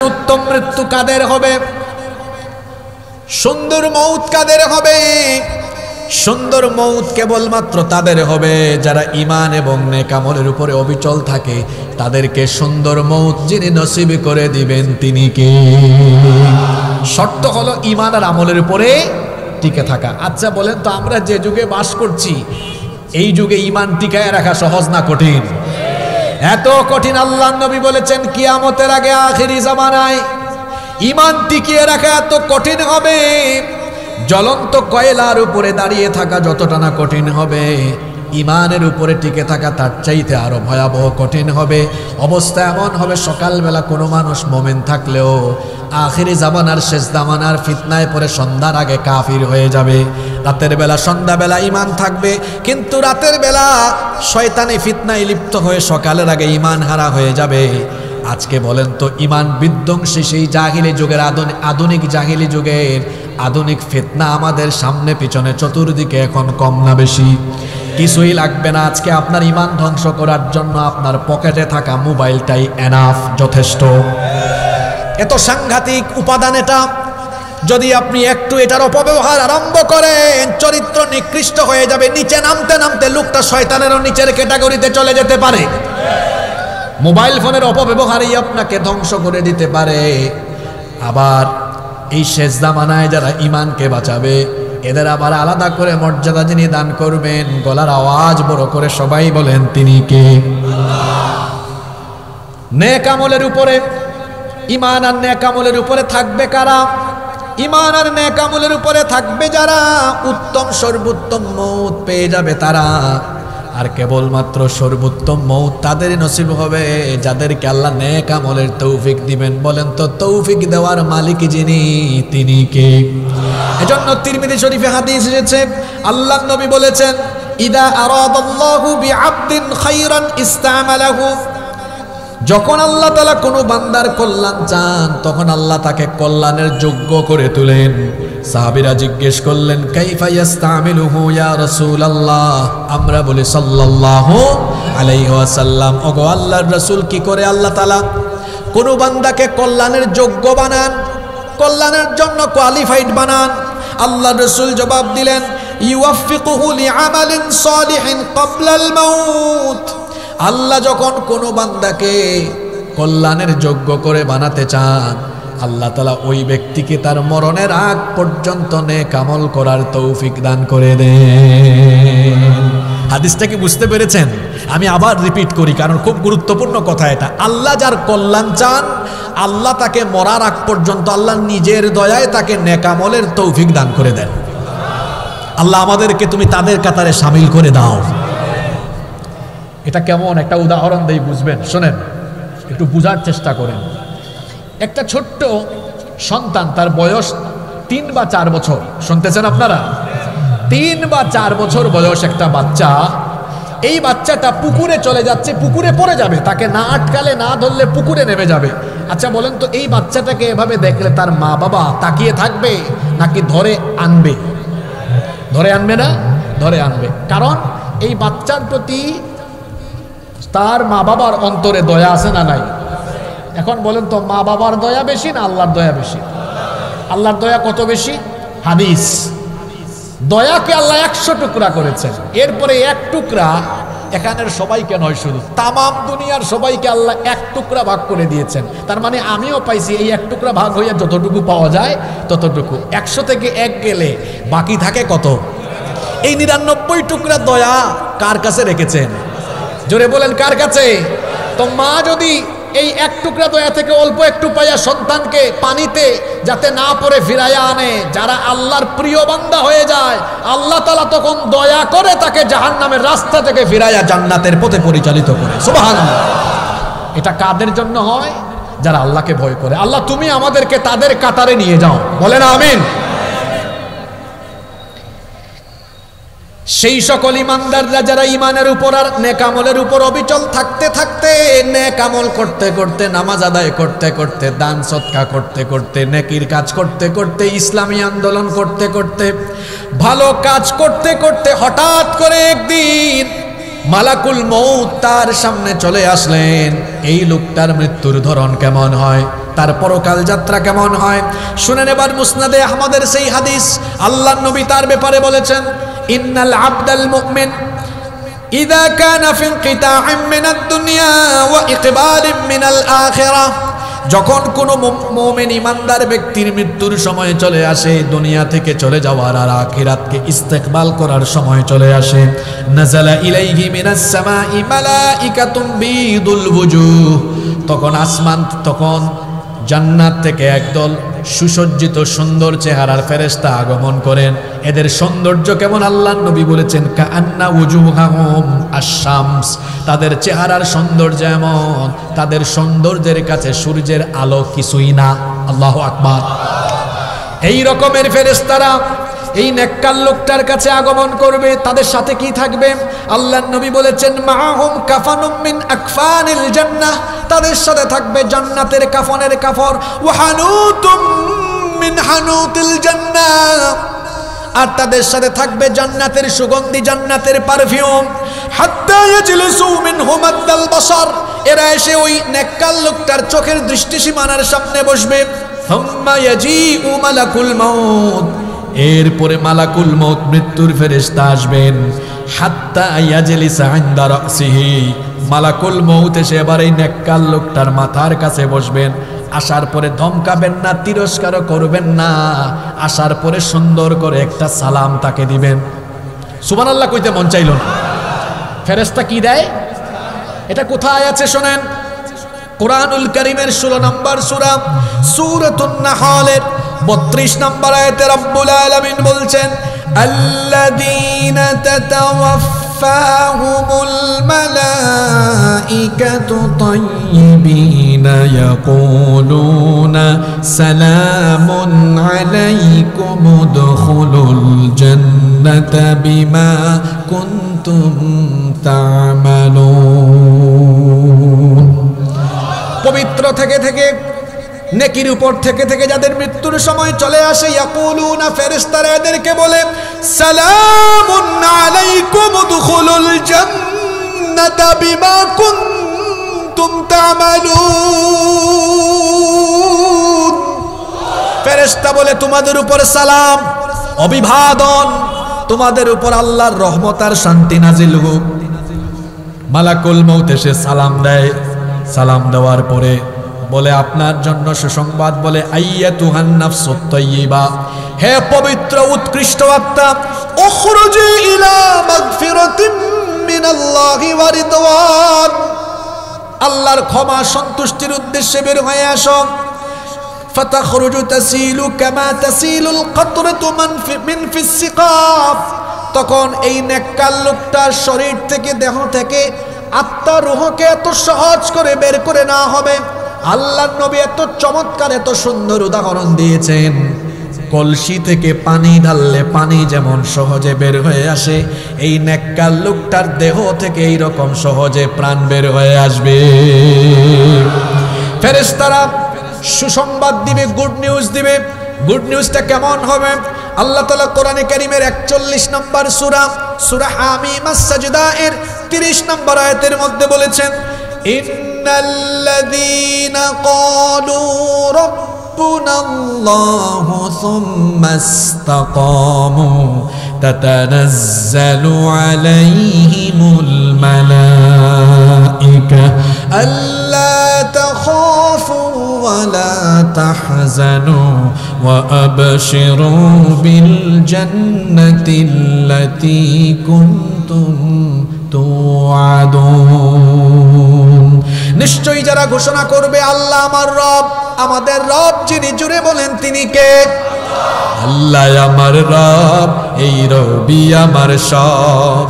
উত্তম মৃত্যু কাদের হবে, সুন্দর মৌত কাদের হবে? সুন্দর মৌত কেবলমাত্র তাদের হবে যারা ঈমান এবং নেক আমলের উপরে অবিচল থাকে। তাদেরকে সুন্দর মৌত যিনি নসিব করে দিবেন তিনি কে? শর্ত হলো ঈমান আর আমলের উপরে টিকে থাকা। আচ্ছা বলেন তো, আমরা যে যুগে বাস করছি এই যুগে ঈমান টিকায় রাখা সহজ না কঠিন? এত কঠিন। আল্লাহর নবী বলেছেন কিয়ামতের আগে আখিরি জামানায় ঈমান টিকিয়ে রাখা এত কঠিন হবে, জ্বলন্ত কয়লার উপরে দাঁড়িয়ে থাকা যতটা না কঠিন হবে, ঈমানের উপরে টিকে থাকা তার চাইতে আরো ভয়াবহ কঠিন হবে। অবস্থা এমন হবে, সকালবেলা কোনো মানুষ মুমিন থাকলেও আখিরি জামানার শেষ জামানার ফিতনায় পড়ে সন্ধ্যার আগে কাফির হয়ে যাবে। রাতের বেলা সন্ধ্যাবেলা ঈমান থাকবে, কিন্তু রাতের বেলা শয়তানি ফিতনায় লিপ্ত হয়ে সকালের আগে ঈমান হারা হয়ে যাবে। আজকে বলেন তো, ঈমান বিধ্বংসী সেই জাহিলি যুগের আধুনিক জাহিলি যুগের আধুনিক ফিতনা আমাদের সামনে পিছনে চতুর্দিকে এখন কম না বেশি? কিছুই লাগবে না আজকে আপনার ঈমান ধ্বংস করার জন্য, আপনার পকেটে থাকা মোবাইলটাই এনাফ, যথেষ্ট। এত সাংঘাতিক উপাদান এটা। যদি আপনি একটু এটার অপব্যবহার আরম্ভ করেন, চরিত্র নিকৃষ্ট হয়ে যাবে। নিচে নামতে নামতে লোকটা শয়তানেরও নিচের ক্যাটাগরিতে চলে যেতে পারে। মোবাইল ফোনের অপব্যবহারই আপনাকে ধ্বংস করে দিতে পারে। আবার এই শেষ জামানায় যারা ঈমানকে বাঁচাবে, এদের আবার আলাদা করে মর্যাদা যিনি দান করবেন, গলার আওয়াজ বড় করে সবাই বলেন তিনি কে? নেক আমলের উপরে, ঈমান আর নেক আমলের উপরে থাকবে কারা? ঈমান আর নেক আমলের উপরে থাকবে যারা, উত্তম সর্বোত্তম মৌত পেয়ে যাবে তারা। আর কেবলমাত্র সর্বোত্তম মৌত তাদের নসিব হবে যাদেরকে আল্লাহ নেক আমলের তৌফিক দিবেন। বলেন তো, তৌফিক দেওয়ার মালিক যিনি, তিনি কে? এজন্য তিরমিজি শরীফে হাদিস এসেছে, আল্লাহর নবী বলেছেন, ইদা আরাদাল্লাহু বিআবদিন খায়রান ইস্তামালাহু। যখন আল্লাহ তাআলা কোনো বান্দার কল্যাণ চান, তখন আল্লাহ তাকে কল্যাণের যোগ্য করে তোলেন। সাহাবীরা জিজ্ঞেস করলেন, কাইফা ইস্তামিলুহু ইয়া রাসূলুল্লাহ? আমরা বলি সাল্লাল্লাহু আলাইহি ওয়াসাল্লাম, ওগো আল্লাহর রাসূল, কি করে আল্লাহ তাআলা কোনো বান্দাকে কল্যাণের যোগ্য বানান, কল্যাণের জন্য কোয়ালিফাইড বানান? আল্লাহর রাসূল জবাব দিলেন, ইউওয়াফিকুহু লিআমালিন সালিহিন ক্বাবলাল মাউত। আল্লাহ যখন কোনো বান্দাকে কল্যাণের যোগ্য করে বানাতে চান, আল্লাহ তাআলা ওই ব্যক্তিকে তার মরণের আগ পর্যন্ত নেক আমল করার তৌফিক দান করে দেন। হাদিসটা কি বুঝতে পেরেছেন? আমি আবার রিপিট করি, কারণ খুব গুরুত্বপূর্ণ কথা এটা। আল্লাহ যার কল্যাণ চান, আল্লাহ তাকে মরার আগ পর্যন্ত আল্লাহ নিজের দয়ায় তাকে নেক আমলের তৌফিক দান করে দেন। আল্লাহ আমাদেরকে তুমি তাদের কাতারে শামিল করে দাও। এটা কেমন একটা উদাহরণ দেই, বুঝবেন। শোনেন, একটু বুঝার চেষ্টা করেন। একটা ছোট্ট সন্তান, তার বয়স 3 বা 4 বছর, শুনতেছেন আপনারা? 3 বা 4 বছর বয়স একটা বাচ্চা। এই বাচ্চাটা পুকুরে চলে যাচ্ছে, পুকুরে পড়ে যাবে, তাকে না আটকালে না ধরলে পুকুরে নেমে যাবে। আচ্ছা বলেন তো, এই বাচ্চাটাকে এভাবে দেখলে তার মা বাবা তাকিয়ে থাকবে নাকি ধরে আনবে? ধরে আনবে না? ধরে আনবে। কারণ এই বাচ্চার প্রতি তার মা বাবার অন্তরে দয়া আছে না নাই? এখন বলেন তো, মা বাবার দয়া বেশি না আল্লাহর দয়া বেশি? আল্লাহর দয়া কত বেশি? হাদিস, দয়াকে আল্লাহ 100 টুকরা করেছেন। এরপরে 1 টুকরা এখানের সবাইকে নয়, শুধু তামাম দুনিয়ার সবাইকে আল্লাহ 1 টুকরা ভাগ করে দিয়েছেন। তার মানে আমিও পাইছি এই 1 টুকরা ভাগ হইয়া যতটুকু পাওয়া যায় ততটুকু। 100 থেকে 1 গেলে বাকি থাকে কত? এই 99 টুকরা দয়া কার কাছে রেখেছেন? জোরে বলেন, কার কাছে? তো মা যদি এই 1 টুকরা দয়া থেকে অল্প একটু পাইয়া সন্তানকে পানিতে যাতে না পড়ে ফিরাইয়া আনে, যারা আল্লাহর প্রিয় বান্দা হয়ে যায়, আল্লাহ তাআলা তখন দয়া করে তাকে জাহান্নামের রাস্তা থেকে ফিরাইয়া জান্নাতের পথে পরিচালিত করে। সুবহানাল্লাহ। এটা কাদের জন্য হয়? যারা আল্লাহকে ভয় করে। আল্লাহ তুমি আমাদেরকে তাদের কাতারে নিয়ে যাও, বলেন আমিন। সেই সকল ইমানদাররা যারা ইমানের উপর আর নেক আমলের উপর অবিচল থাকতে থাকতে, নেক আমল করতে করতে, নামাজ আদায় করতে করতে, দান সদকা করতে করতে, নেকির কাজ করতে করতে, ইসলামী আন্দোলন করতে করতে, ভালো কাজ করতে করতে, হঠাৎ করে একদিন মালাকুল মউত তার সামনে চলে আসলেন। এই লোকটার মৃত্যুর ধরন কেমন হয়? তার পরকাল যাত্রা কেমন হয় শুনেন এবার। মুসনাদে আহমদের সেই হাদিস, আল্লাহর নবী তার ব্যাপারে বলেছেন, ইন্নাল আবদাল মুমিন ইযা কানা ফি ইনকিতা'in মিনাদ দুনিয়া ওয়া ইকবালিন মিনাল আখিরাহ, যখন কোনো মুমিন ইমানদার ব্যক্তির মৃত্যুর সময় চলে আসে, দুনিয়া থেকে চলে যাওয়ার আর আখিরাতকে ইস্তেকবাল করার সময় চলে আসে, নাযালা ইলাইহি মিনাস সামাই মালাইকাতুম বিদুল ওয়ুজুহ, তখন জান্নাত থেকে একদল সুসজ্জিত সুন্দর চেহারার ফেরেশতা আগমন করেন। এদের সৌন্দর্য কেমন আল্লাহর নবী বলেছেন, কাআন্না ওয়ুজুহাহুম আশ-শামস, তাদের চেহারার সৌন্দর্য এমন, তাদের সৌন্দর্যের কাছে সূর্যের আলো কিছুই না। আল্লাহু আকবার। এই রকমের ফেরেশতারা এই নেককার লোকটার কাছে আগমন করবে, তাদের সাথে কি থাকবে? আল্লাহর নবী বলেছেন, মাআহুম কাফানুম মিন আকফানিল জান্নাহ, তাদের সাথে থাকবে জান্নাতের কাফনের কাফর, ওয়া হানুতুম মিন হানুতিল জান্নাহ, আর তাদের সাথে থাকবে জান্নাতের সুগন্ধি, জান্নাতের পারফিউম। হাত্তা ইয়াজলিসু মিনহু মাদ্দাল বাসার, এরা এসে ওই নেককার লোকটার চোখের দৃষ্টিসীমানার সামনে বসবে। সুম্মা ইয়াজিউ মালাকুল মাউত, এরপরে মালাকুল মউত মৃত্যুর ফেরেশতা আসবেন। হাত্তা ইয়াজলিসা ইনদা রাসিহি, মালাকুল মউত এসে এবার এই নেককার লোকটার মাথার কাছে বসবেন। আসার পরে ধমকাবেন না, তিরস্কার করবেন না, আসার পরে সুন্দর করে একটা সালাম তাকে দিবেন। সুবহানাল্লাহ কইতে মন চাইল না। ফেরেশতা কি দেয়? এটা কোথায় আছে শোনেন, কুরআনুল কারীমের 16 নম্বর সূরা সূরাতুন নাহলের 32 নম্বর আয়াতে রব্বুল আলামিন বলছেন, আল্লাযীনা তাতাওয়াফাহুমুল মালাইকাতু তাইয়্যিবিনা ইয়াকুলুনা সালামুন আলাইকুম উদখুলুল জান্নাতা বিমা কুনতুম তা'মালুন। পবিত্র থেকে থেকে নেকির উপর থেকে থেকে যাদের মৃত্যুর সময় চলে আসে, ইয়াকুলুনা, ফেরেশতারা এদেরকে বলে, সালামুন আলাইকুম উদখুলুল জান্নাতা বিমা কুনতুম তা'মালুন। ফেরেশতা বলে, তোমাদের উপর সালাম, অভিবাদন, তোমাদের উপর আল্লাহর রহমত আর শান্তি নাজিল হোক। মালাকুল মউত এসে সালাম দেয়। সালাম দেওয়ার পরে বলে, আপনার জন্য সুসংবাদ, বলে, আইয়াতুহান নাফসুত তাইয়্যিবা, হে পবিত্র উৎকৃষ্ট আত্মা, উখরুজি ইলা মাগফিরাতিম মিনাল্লাহি ওয়া রিদওয়ান, আল্লাহর ক্ষমা সন্তুষ্টির উদ্দেশ্যে বের হয়ে আসো। ফাতাখরুজু তাসিলু কামা তাসিলুল কাতরাতু মিন ফিস সিকাব, তখন এই নেককার লোকটার শরীর থেকে, দেহ থেকে আত্মা রূহকে এত সহজ করে বের করে না হবে। আল্লাহর নবী এত চমৎকার, এত সুন্দর উদাহরণ দিয়েছেন, কলসি থেকে পানি ঢাললে পানি যেমন সহজে বের হয়ে আসে, এই নেককার লোকটার দেহ থেকে এই রকম সহজে প্রাণ বের হয়ে আসবে। ফেরেশতারা সুসংবাদ দিবে, গুড নিউজ দিবে। গুড নিউজটা কেমন হবে? আল্লাহ তাআলা কোরআনে কারীমের 41 নম্বর সূরা হামিম আস-সাজদা এর 30 নম্বর আয়াতের মধ্যে বলেছেন, ইন্নাল্লাযীনা ক্বালু রাব্বুনাল্লাহু সুম্মা ইসতাকামু তাতানাজ্জালু আলাইহিমুল মালাইকা আল্লা তাখাফু ওয়া লা তাহজানু ওয়া আবশিরু বিল জান্নাতিল্লাতী কুনতুম তুআদুন। নিশ্চয়ই যারা ঘোষণা করবে, আল্লাহ আমার রব, আমাদের রব যিনি, জুড়ে বলেন তিনি কে? আল্লাহ আমার রব, এই রবি আমার সব।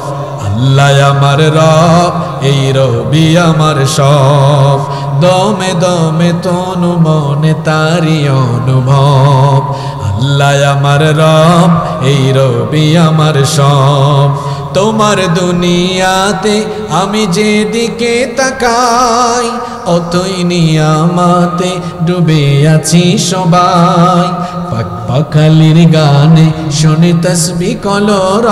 আল্লাহ আমার রব, এই রবি আমার সব। দমে দমে তনু মনে তারি অনুভব। আল্লাহ আমার রব, এই রবি আমার সব। তোমার দুনিয়াতে আমি যেদিকে তাকাই, অতই নিয়ামতে ডুবে আছি সবাই। পাক পাখালির গানে শুনি তাসবিহ কলর,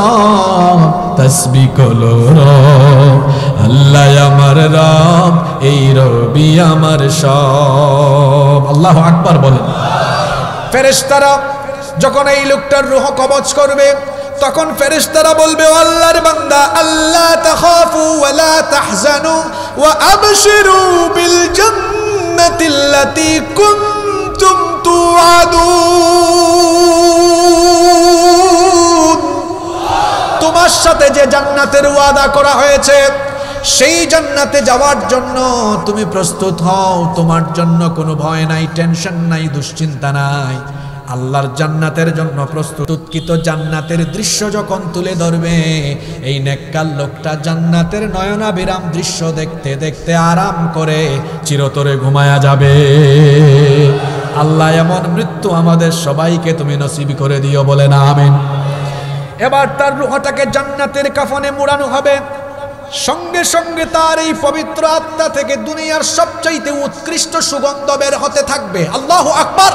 তাসবিহ কলর। আল্লাহ আমার রব, এই রবি আমার সব। আল্লাহু আকবার বলেন। ফেরেশতারা যখন এই লোকটার রূহ কবজ করবে, তখন ফেরেশতারা বলবে, ও আল্লাহর বান্দা, আল্লাহ তাখাফু ওয়া লা তাহজানু ওয়া আবশিরু বিল জান্নাতিল্লাতী কুনতুম তুআদুন। তোমার সাথে যে জান্নাতের ওয়াদা করা হয়েছে, সেই জান্নাতে যাওয়ার জন্য তুমি প্রস্তুত হও। তোমার জন্য কোনো ভয় নাই, টেনশন নাই, দুশ্চিন্তা নাই। আল্লাহর জান্নাতের জন্য প্রস্তুতকৃত জান্নাতের দৃশ্য যখন তুলে ধরবে, এই নেককার লোকটা জান্নাতের নয়নাভিরাম দৃশ্য দেখতে দেখতে আরাম করে চিরতরে ঘুমায়া যাবে। আল্লাহ এমন মৃত্যু আমাদের সবাইকে তুমি নসিব করে দিও, বলে না আমিন। এবার তার রূহটাকে জান্নাতের কাফনে মুড়ানো হবে। সঙ্গে সঙ্গে তার এই পবিত্র আত্মা থেকে দুনিয়ার সবচাইতে উৎকৃষ্ট সুগন্ধ বের হতে থাকবে। আল্লাহু আকবার।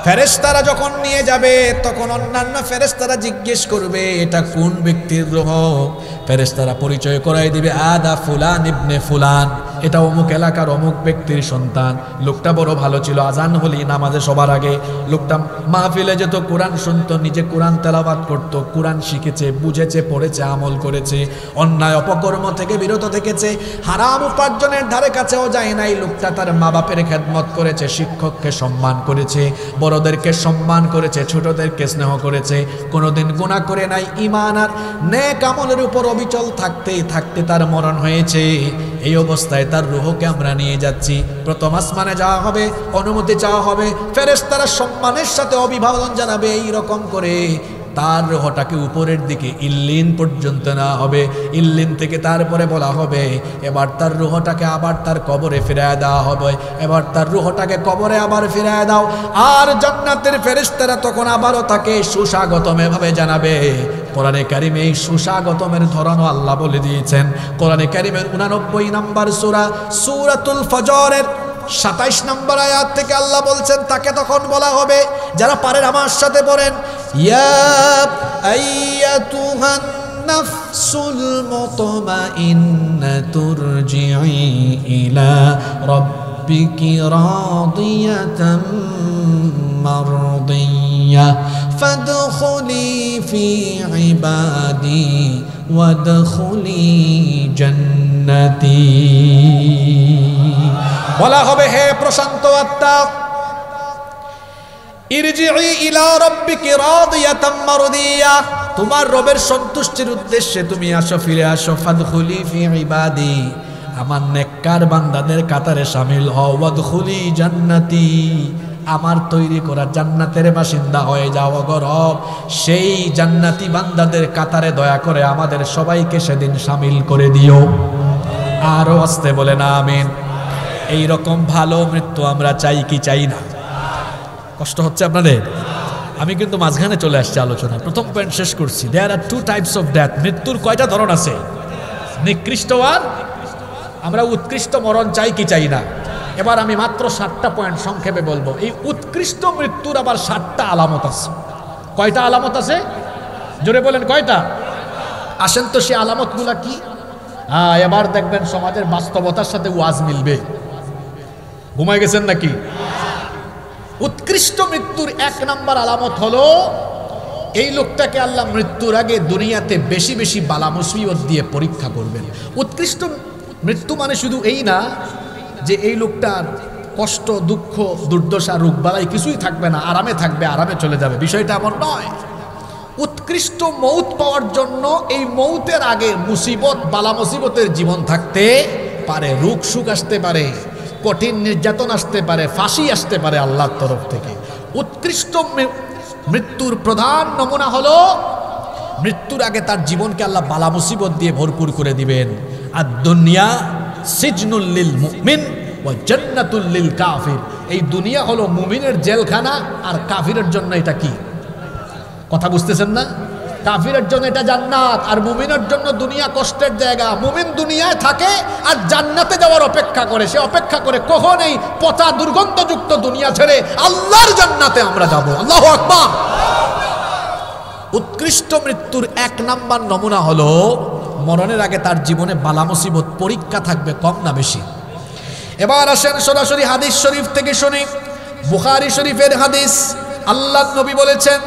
ফেরেশতারা যখন নিয়ে যাবে, তখন অন্যান্য ফেরেশতারা জিজ্ঞেস করবে, এটা কোন ব্যক্তির রূহ? ফেরেশতারা পরিচয় করাই দিবে, আদা ফুলান ইবনে ফুলান, এটা অমুক এলাকার অমুক ব্যক্তির সন্তান। লোকটা বড় ভালো ছিল, আজান হলি নামাজে সবার আগে লোকটা মাহফিলে যেত, কোরআন শুনতো, নিজে কোরআন তেলাওয়াত করতো, কোরআন শিখেছে, বুঝেছে, পড়েছে, আমল করেছে, অন্যায় অপকর্ম থেকে বিরত থেকেছে, হারাম উপার্জনের ধারে কাছেও যায় নাই। লোকটা তার মা বাপের খেদমত করেছে, শিক্ষককে সম্মান করেছে, বড়দেরকে সম্মান করেছে, ছোটদেরকে স্নেহ করেছে, কোনোদিন গুনাহ করে নাই। ঈমান আর নেক আমলের উপর অবিচল থাকতে থাকতে তার মরণ হয়েছে। এই অবস্থায় তার রূহকে আমরা নিয়ে যাচ্ছি, প্রথম আসমানে যাওয়া হবে, অনুমতি চাওয়া হবে, ফেরেশতারা সম্মানের সাথে অভিবাদন জানাবে। এই রকম করে তার রূহটাকে উপরের দিকে ইল্লিন পর্যন্ত নেওয়া হবে। ইল্লিন থেকে তারপরে বলা হবে, এবার তার রূহটাকে আবার তার কবরে ফিরায় দেওয়া হবে। এবার তার রূহটাকে কবরে আবার ফিরায় দাও। আর জান্নাতের ফেরেশতারা তখন আবারও তাকে সুস্বাগতম এভাবে জানাবে। কোরআনে কারিমে এই সুস্বাগতমের ধরনও আল্লাহ বলে দিয়েছেন। কোরআনে কারিমের 89 নম্বর সূরা সূরাতুল ফজরের 27 নম্বর আয়াত থেকে আল্লাহ বলছেন, তাকে তখন বলা হবে, যারা পারেন আমার সাথে পড়েন, ইয়া আইয়াতুহান নাফসুল মুতমাইন্নাতু তুরজিই ইলা রাব্বিকি রাদিয়াতাম মারদিয়া ফাদখুলি ফি ইবাদি ওয়াদখুলি জান্নাতি। বলা হবে, হে প্রশান্ত আত্মা, ইরজিই ইলা রাব্বিকি রাদিয়াতাম মারদিয়া, তোমার রবের সন্তুষ্টির উদ্দেশ্যে তুমি আসো, ফিরে আসো। ফাদখুলি ফি ইবাদি, আমার নেককার বান্দাদের কাতারে শামিল হও। ওয়াদখুলি জান্নাতি, আমার তৈরি করা জান্নাতের বাসিন্দা হয়ে যাও। গো রব, সেই জান্নাতি বান্দাদের কাতারে দয়া করে আমাদের সবাইকে সেদিন শামিল করে দিও। আরো আসতে বলে না আমিন। এই রকম ভালো মৃত্যু আমরা চাই কি চাই না? কষ্ট হচ্ছে আপনাদের? আমি কিন্তু মাঝখানে চলে আসছি আলোচনা, প্রথম পয়েন্ট শেষ করছি। দেয়ার আর 2 টাইপস অফ ডেথ। মৃত্যুর কয়টা ধরন আছে? নিকৃষ্ট আর আমরা উৎকৃষ্ট মরণ চাই কি চাই না? এবার আমি মাত্র 7টা পয়েন্ট সংক্ষেপে বলবো। এই উৎকৃষ্ট মৃত্যুর আবার 7টা আলামত আছে। কয়টা আলামত আছে? জোরে বলেন, কয়টা? আসেন তো সেই আলামতগুলা কি? এবার দেখবেন সমাজের বাস্তবতার সাথে ওয়াজ মিলবে। ঘুমাই গেছেন নাকি? উৎকৃষ্ট মৃত্যুর 1 নম্বর আলামত হলো, এই লোকটাকে আল্লাহ মৃত্যুর আগে দুনিয়াতে বেশি বেশি বালা মুসিবত দিয়ে পরীক্ষা করবেন। উৎকৃষ্ট মৃত্যু মানে শুধু এই না যে এই লোকটার কষ্ট, দুঃখ, দুর্দশা, রোগবালাই কিছুই থাকবে না, আরামে থাকবে, আরামে চলে যাবে, বিষয়টা এমন নয়। উৎকৃষ্ট মৌত পাওয়ার জন্য এই মৌতের আগে মুসিবত, বালা মুসিবতের জীবন থাকতে পারে, রোগ সুখ আসতে পারে, কঠিন নির্যাতন আসতে পারে, ফাঁসি আসতে পারে আল্লাহর তরফ থেকে। উৎকৃষ্ট মৃত্যুর প্রধান নমুনা হলো, মৃত্যুর আগে তার জীবনকে আল্লাহ বালা মুসিবত দিয়ে ভরপুর করে দিবেন। আর দুনিয়া সিজনুল লিল মুমিন ওয়া জান্নাতুল লিল কাফির। এই দুনিয়া হলো মুমিনের জেলখানা, আর কাফিরের জন্য এটা কি? কথা বুঝতেছেন না? কাফিরের জন্য এটা জান্নাত, আর মুমিনের জন্য দুনিয়া কষ্টের জায়গা। মুমিন দুনিয়ায় থাকে আর জান্নাতে যাওয়ার অপেক্ষা করে। সে অপেক্ষা করে কখন এই পচা দুর্গন্ধযুক্ত দুনিয়া ছেড়ে আল্লাহর জান্নাতে আমরা যাব। আল্লাহু আকবার। উৎকৃষ্ট মৃত্যুর 1 নাম্বার নমুনা হলো মরণের আগে তার জীবনে বালা মুসিবত পরীক্ষা থাকবে, কম না বেশি। এবার আসেন সরাসরি হাদিস শরীফ থেকে শুনি। বুখারী শরীফের হাদিস, আল্লাহর নবী বলেছেন,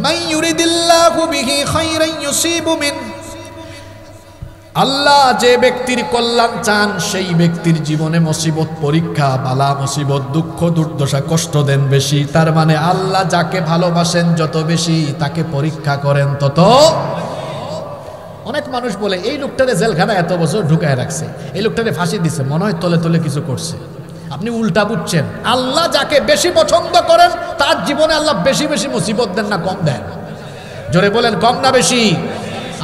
মান ইউরিদিল্লাহু বিহি খায়রান ইউসিবু মিন, আল্লাহ যে ব্যক্তির কল্যাণ চান সেই ব্যক্তির জীবনে মুসিবত, পরীক্ষা, বালা মুসিবত, দুঃখ দুর্দশা, কষ্ট দেন বেশি। তার মানে আল্লাহ যাকে ভালোবাসেন যত বেশি তাকে পরীক্ষা করেন তত। অনেক মানুষ বলে এই লোকটারে জেলখানা এত বছর ঢুকায় রাখছে, এই লোকটারে ফাঁসি দিছে, মনে হয় তলে তলে কিছু করছে। আপনি উল্টা বুঝছেন। আল্লাহ যাকে বেশি পছন্দ করেন তার জীবনে আল্লাহ বেশি বেশি মুসিবত দেন না কম দেন? জোরে বলেন, কম না বেশি?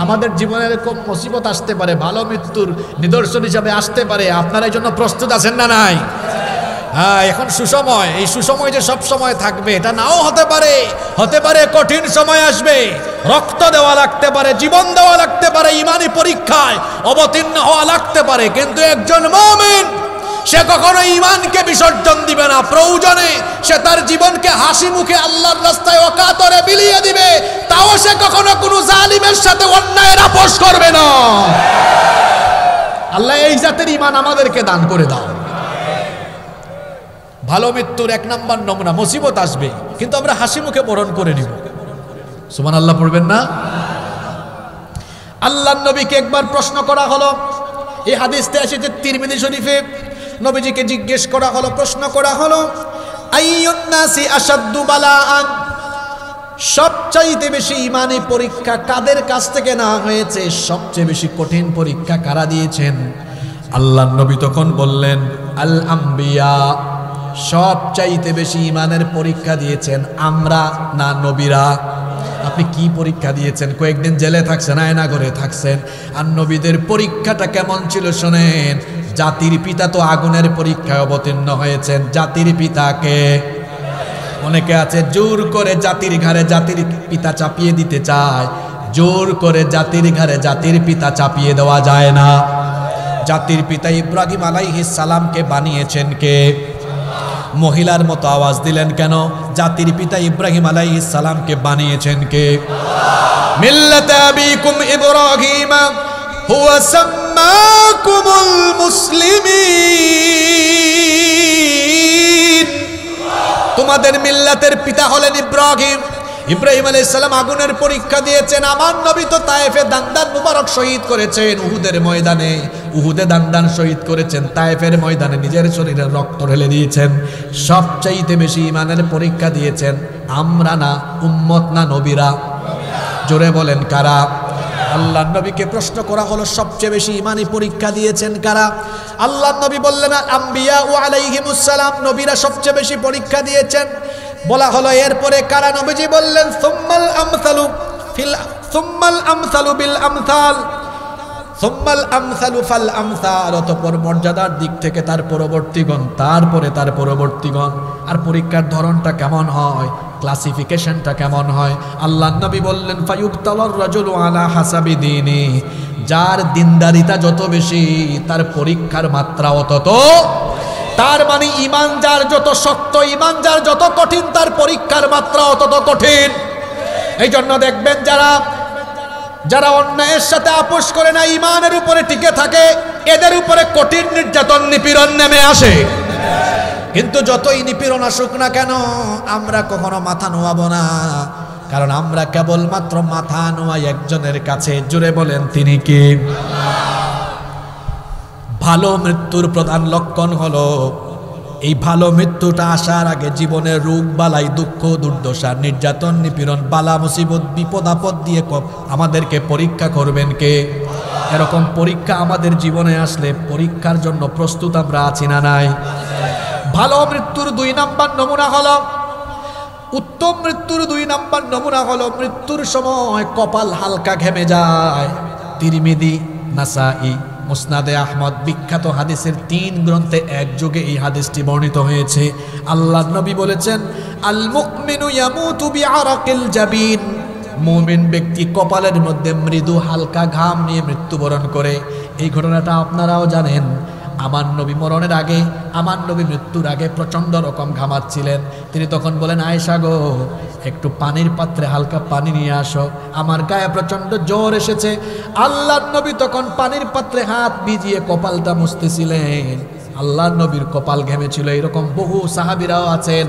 আমাদের জীবনে এরকম মুসিবত আসতে পারে, ভালো মৃত্যুর নিদর্শন হিসাবে আসতে পারে। আপনারা এই জন্য প্রস্তুত আছেন না নাই? হ্যাঁ, এখন সুসময়। এই সুসময় যে সব সময় থাকবে এটা নাও হতে পারে। হতে পারে কঠিন সময় আসবে, রক্ত দেওয়া লাগতে পারে, জীবন দেওয়া লাগতে পারে, ইমানি পরীক্ষায় অবতীর্ণ হওয়া লাগতে পারে। কিন্তু একজন মুমিন সে কখনো ঈমানকে বিসর্জন দিবে না। প্রয়োজনে সে তার জীবনকে হাসি মুখে আল্লাহর রাস্তায় অকাতরে বিলিয়ে দিবে, তাও সে কখনো কোনো জালিমের সাথে অন্যায়ের আপোষ করবে না। আল্লাহ এই জাতের ঈমান আমাদেরকে দান করে দাও। ভালো মৃত্যুর 1 নাম্বার নমুনা, মুসিবত আসবে কিন্তু আমরা হাসি মুখে বরণ করে নিব। সুবহানাল্লাহ পড়বেন না? আল্লাহর নবীকে একবার প্রশ্ন করা হলো, এই হাদিসটা এসেছে তিরমিজি শরীফে। নবীজিকে জিজ্ঞেস করা হলো, প্রশ্ন করা হলো, আইয়ুন নাসি আশাদ্দু বালাআন, সবচাইতে বেশি ইমানি পরীক্ষা কাদের কাছ থেকে না হয়েছে? সবচেয়ে বেশি কঠিন পরীক্ষা কারা দিয়েছেন? আল্লাহর নবী তখন বললেন, আল আম্বিয়া, সবচাইতে বেশি ইমানের পরীক্ষা দিয়েছেন আমরা না নবীরা? আপনি কি পরীক্ষা দিয়েছেন? কয়েকদিন জেলে থাকছেন, আয়না ঘরে থাকছেন। আর নবীদের পরীক্ষাটা কেমন ছিল শোনেন। জাতির পিতা তো আগুনের পরীক্ষায় অবতীর্ণ হয়েছেন। জাতির পিতাকে অনেকে আছে জোর করে জাতির ঘাড়ে জাতির পিতা চাপিয়ে দিতে চায়। জোর করে জাতির ঘাড়ে জাতির পিতা চাপিয়ে দেওয়া যায় না। জাতির পিতা ইব্রাহিম আলাইহিস সালামকে বানিয়েছেন কে? মহিলার মতো আওয়াজ দিলেন কেন? জাতির পিতা ইব্রাহিম আলাইহিস সালামকে বানিয়েছেন কে? মিল্লাতা আবিকুম ইব্রাহিম হুয়া সাম্মাকুমুল মুসলিমিন, তোমাদের মিল্লাতের পিতা হলেন ইব্রাহিম। ইব্রাহিম আলাইহিস সালাম আগুনের পরীক্ষা দিয়েছেন। আমার নবী তো তায়েফে দান্দান মুবারক শহীদ করেছেন, উহুদের ময়দানে। উহুদে দান্দান শহীদ করেছেন, তায়েফের ময়দানে নিজের শরীরের রক্ত ঢেলে দিয়েছেন। সবচাইতে বেশি ইমানের পরীক্ষা দিয়েছেন আমরা না উম্মত না নবীরা? জোরে বলেন কারা? আল্লাহর নবীকে প্রশ্ন করা হলো, সবচেয়ে বেশি ইমানি পরীক্ষা দিয়েছেন কারা? আল্লাহর নবী বললেন, আম্বিয়া ও আলাইহিমুস সালাম, নবীরা সবচেয়ে বেশি পরীক্ষা দিয়েছেন। বলা হলো এরপরে কারা? নবীজি বললেন, সুম্মাল আমসালু বিল আমসাল, সুম্মাল আমসালু ফাল আমসাল, অতঃপর মর্যাদার দিক থেকে তার পরবর্তীগণ, তারপরে তার পরবর্তীগণ। আর পরীক্ষার ধরনটা কেমন হয়, ক্লাসিফিকেশনটা কেমন হয়? আল্লাহর নবী বললেন, ফায়ুবতালার রাজুলু আলা হাসাবি দীনি, যার দিনদারিতা যত বেশি তার পরীক্ষার মাত্রাও তত। তার মানে ঈমান যার যত শক্ত, ঈমান যার যত কঠিন, তার পরীক্ষার মাত্রাও তত কঠিন। এই জন্য দেখবেন যারা অন্যায়ের সাথে আপোষ করে না, ঈমানের উপরে টিকে থাকে, এদের উপরে কঠিন নির্যাতন নিপীড়ন নেমে আসে। কিন্তু যতই নিপীড়ন আসুক না কেন, আমরা কখনো মাথা নোয়াবো না, কারণ আমরা কেবলমাত্র মাথা নোয়াই একজনের কাছে। জুড়ে বলেন তিনি কি? ভালো মৃত্যুর প্রধান লক্ষণ হলো এই ভালো মৃত্যুটা আসার আগে জীবনের রোগ বালাই, দুঃখ দুর্দশা, নির্যাতন নিপীড়ন, বালা মুসিবত, বিপদ আপদ দিয়ে আমাদেরকে পরীক্ষা করবেন কে? এরকম পরীক্ষা আমাদের জীবনে আসলে পরীক্ষার জন্য প্রস্তুত আমরা আছি না নাই? ভালো মৃত্যুর 2 নাম্বার নমুনা হলো, উত্তম মৃত্যুর 2 নাম্বার নমুনা হলো, মৃত্যুর সময় কপাল হালকা ঘেমে যায়। তিরমিজি, নাসাই, মুসনাদে আহমদ বিখ্যাত হাদিসের 3 গ্রন্থে একযোগে এই হাদিসটি বর্ণিত হয়েছে। আল্লাহর নবী বলেছেন, আল মুমিনু ইয়ামুতু বিআরাকিল জাবিন, মুমিন ব্যক্তি কপালের মধ্যে মৃদু হালকা ঘাম নিয়ে মৃত্যুবরণ করে। এই ঘটনাটা আপনারাও জানেন। আমার নবী মরণের আগে, আমার নবী মৃত্যুর আগে প্রচণ্ড রকম ঘামাচ্ছিলেন। তিনি তখন বলেন, আয়েশা গো, একটু পানির পাত্রে হালকা পানি নিয়ে আসো, আমার গায়ে প্রচণ্ড জ্বর এসেছে। আল্লাহর নবী তখন পানির পাত্রে হাত ভিজিয়ে কপালটা মুছতেছিলেন। আল্লাহর নবীর কপাল ঘেমেছিল। এরকম বহু সাহাবীরাও আছেন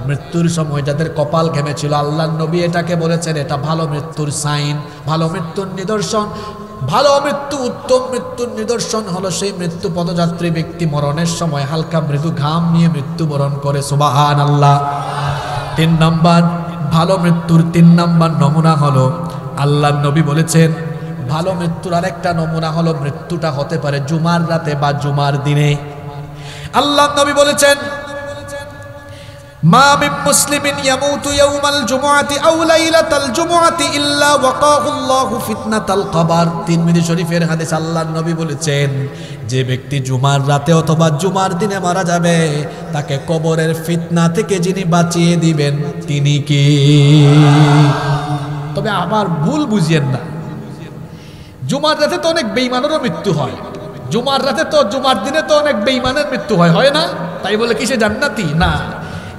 মৃত্যুর সময় যাদের কপাল ঘেমেছিল। আল্লাহর নবী এটাকে বলেছেন এটা ভালো মৃত্যুর সাইন, ভালো মৃত্যুর নিদর্শন। ভালো মৃত্যু, উত্তম মৃত্যুর নিদর্শন হলো সেই মৃত্যু পদযাত্রী ব্যক্তি মরণের সময় হালকা মৃদু ঘাম নিয়ে মৃত্যুবরণ করে। সুবহানাল্লাহ। 3 নম্বর ভালো মৃত্যুর 3 নম্বর নমুনা হলো, আল্লাহর নবী বলেছেন ভালো মৃত্যুর আরেকটা নমুনা হলো মৃত্যুটা হতে পারে জুমার রাতে বা জুমার দিনে। আল্লাহর নবী বলেছেন, মা মিন মুসলিমিন ইয়ামুতু ইয়াওমাল জুমআতি আও লাইলাতাল জুমআতি ইল্লা ওয়াকাহুল্লাহু ফিতনাতাল কবর। তিরমিজি শরীফের হাদিস। আল্লাহর নবী বলেছেন, যে ব্যক্তি জুমার রাতে অথবা জুমার দিনে মারা যাবে তাকে কবরের ফিতনা থেকে যিনি বাঁচিয়ে দিবেন তিনি কি? তবে আবার ভুল বুঝিয়েন না, জুমার রাতে তো অনেক বেঈমানেরও মৃত্যু হয়। জুমার রাতে তো, জুমার দিনে তো অনেক বেঈমানের মৃত্যু হয়, হয় না? তাই বলে কি সে জান্নাতি? না।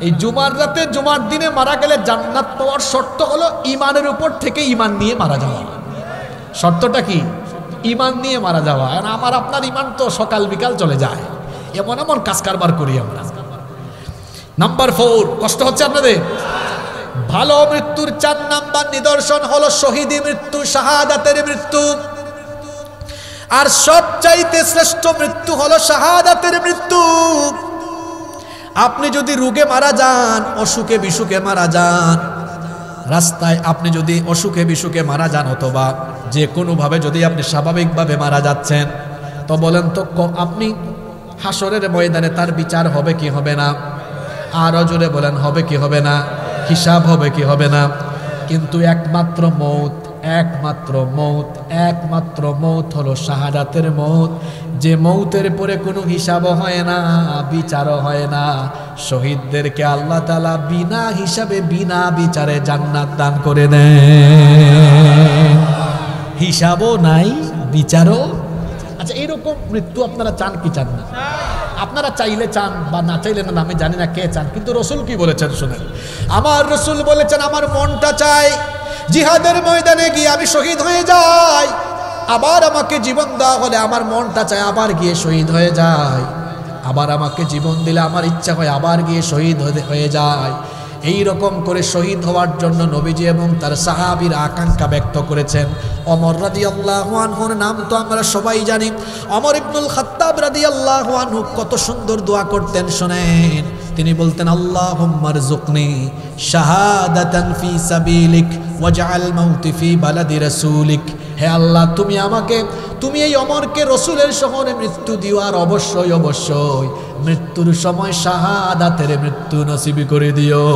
এই জুমার রাতে জুমার দিনে মারা গেলে জান্নাত পাওয়ার শর্ত হলো ঈমানের উপর থেকে ঈমান নিয়ে মারা যাওয়া। শর্তটা কি? ঈমান নিয়ে মারা যাওয়া। আর আমার আপনার ঈমান তো সকাল বিকাল চলে যায়, এমন এমন কাজ কারবার করি আমরা। নাম্বার 4, কষ্ট হচ্ছে আপনাদের? ভালো মৃত্যুর 4 নাম্বার নিদর্শন হলো শহীদি মৃত্যু, শাহাদাতের মৃত্যু। আর সবচাইতে শ্রেষ্ঠ মৃত্যু হলো শাহাদাতের মৃত্যু। আপনি যদি রোগে মারা যান, অসুখে বিসুখে মারা যান, রাস্তায় আপনি যদি অসুখে বিসুখে মারা যান, অথবা যে কোনোভাবে যদি আপনি স্বাভাবিকভাবে মারা যাচ্ছেন, তো বলেন তো আপনি হাসরের ময়দানে তার বিচার হবে কি হবে না? আরো জোরে বলেন, হবে কি হবে না? হিসাব হবে কি হবে না? কিন্তু একমাত্র মৌত, একমাত্র মৌত হলো শাহাদাতের মৌত, যে মৌতের পরে কোনো হিসাবও হয় না, বিচারও হয় না। শহীদদেরকে আল্লাহ তাআলা বিনা হিসাবে বিনা বিচারে জান্নাত দান করে দেন। হিসাবও নাই, বিচারও। আচ্ছা, এরকম মৃত্যু আপনারা চান কি চান না? আপনারা চাইলে চান বা না চাইলে না, আমি জানি না কে চান, কিন্তু রসুল কি বলেছেন শুনেন। আমার রসুল বলেছেন, আমার মনটা চায় জিহাদের ময়দানে গিয়ে আমি শহীদ হয়ে যাই, আবার আমাকে জীবন দেওয়া হলে আমার মনটা চায় আবার গিয়ে শহীদ হয়ে যায়, আবার আমাকে জীবন দিলে আমার ইচ্ছা হয় আবার গিয়ে শহীদ হয়ে যায়। এই রকম করে শহীদ হওয়ার জন্য নবীজি এবং তার সাহাবীরা আকাঙ্ক্ষা ব্যক্ত করেছেন। ওমর রাদিয়াল্লাহু আনহুর নাম তো আমরা সবাই জানি। ওমর ইবনুল খাত্তাব রাদিয়াল্লাহু আনহু কত সুন্দর দোয়া করতেন শুনেন। তিনি বলতেন, আল্লাহুম্মা রযুকনি শাহাদাতান ফি সাবিলিক ওয়াজআল মাউতি ফি বালাদি রাসূলিক। হে আল্লাহ, তুমি এই ওমরকে রসুলের শহরে মৃত্যু দিও, আর অবশ্যই অবশ্যই মৃত্যুর সময় শাহাদাতের মৃত্যু নসিব করে দিও।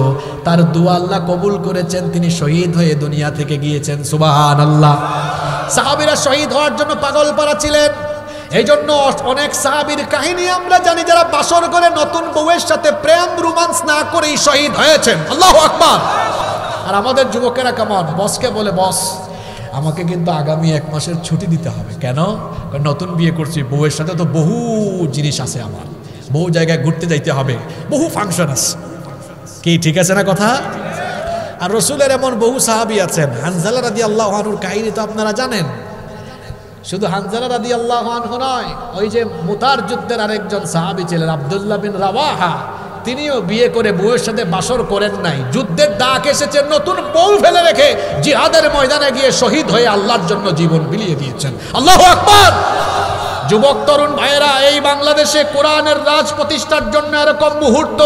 তার দোয়া আল্লাহ কবুল করেছেন, তিনি শহীদ হয়ে দুনিয়া থেকে গিয়েছেন। সুবহানাল্লাহ। সাহাবীরা শহীদ হওয়ার জন্য পাগল পারা ছিলেন। এই জন্য অনেক সাহাবীর কাহিনী আমরা জানি, যারা বাসর করে নতুন বউয়ের সাথে প্রেম রোমান্স না করেই শহীদ হয়েছেন। আল্লাহু আকবার। আর আমাদের যুবকেরা কেমন, বসকে বলে, বস আমাকে কিন্তু আগামী 1 মাসের ছুটি দিতে হবে। কেন? নতুন বিয়ে করছি, বউয়ের সাথে তো বহু জিনিস আছে, আমার বহু জায়গায় ঘুরতে যাইতে হবে, বহু ফাংশন আছে। কি ঠিক আছে না কথা? আর রসুলের এমন বহু সাহাবী আছেন। হানজালা রাদিয়াল্লাহু আনহুর কাহিনী তো আপনারা জানেন। শুধু হানজালা রাদিয়াল্লাহু আনহু নয়, ওই যে মুতার যুদ্ধের আরেকজন সাহাবী ছিলেন আব্দুল্লাহ বিন রাওয়াহা, তিনিও বিয়ে করে বউয়ের সাথে বাসর করেন নাই। যুদ্ধের ডাক এসেছে, নতুন বউ ফেলে রেখে জিহাদের ময়দানে গিয়ে শহীদ হয়ে আল্লাহর জন্য জীবন বিলিয়ে দিয়েছেন। আল্লাহু আকবার। যুবক তরুণ ভাইয়েরা, এই বাংলাদেশে কোরআনের রাজ প্রতিষ্ঠার জন্য এরকম মুহূর্ত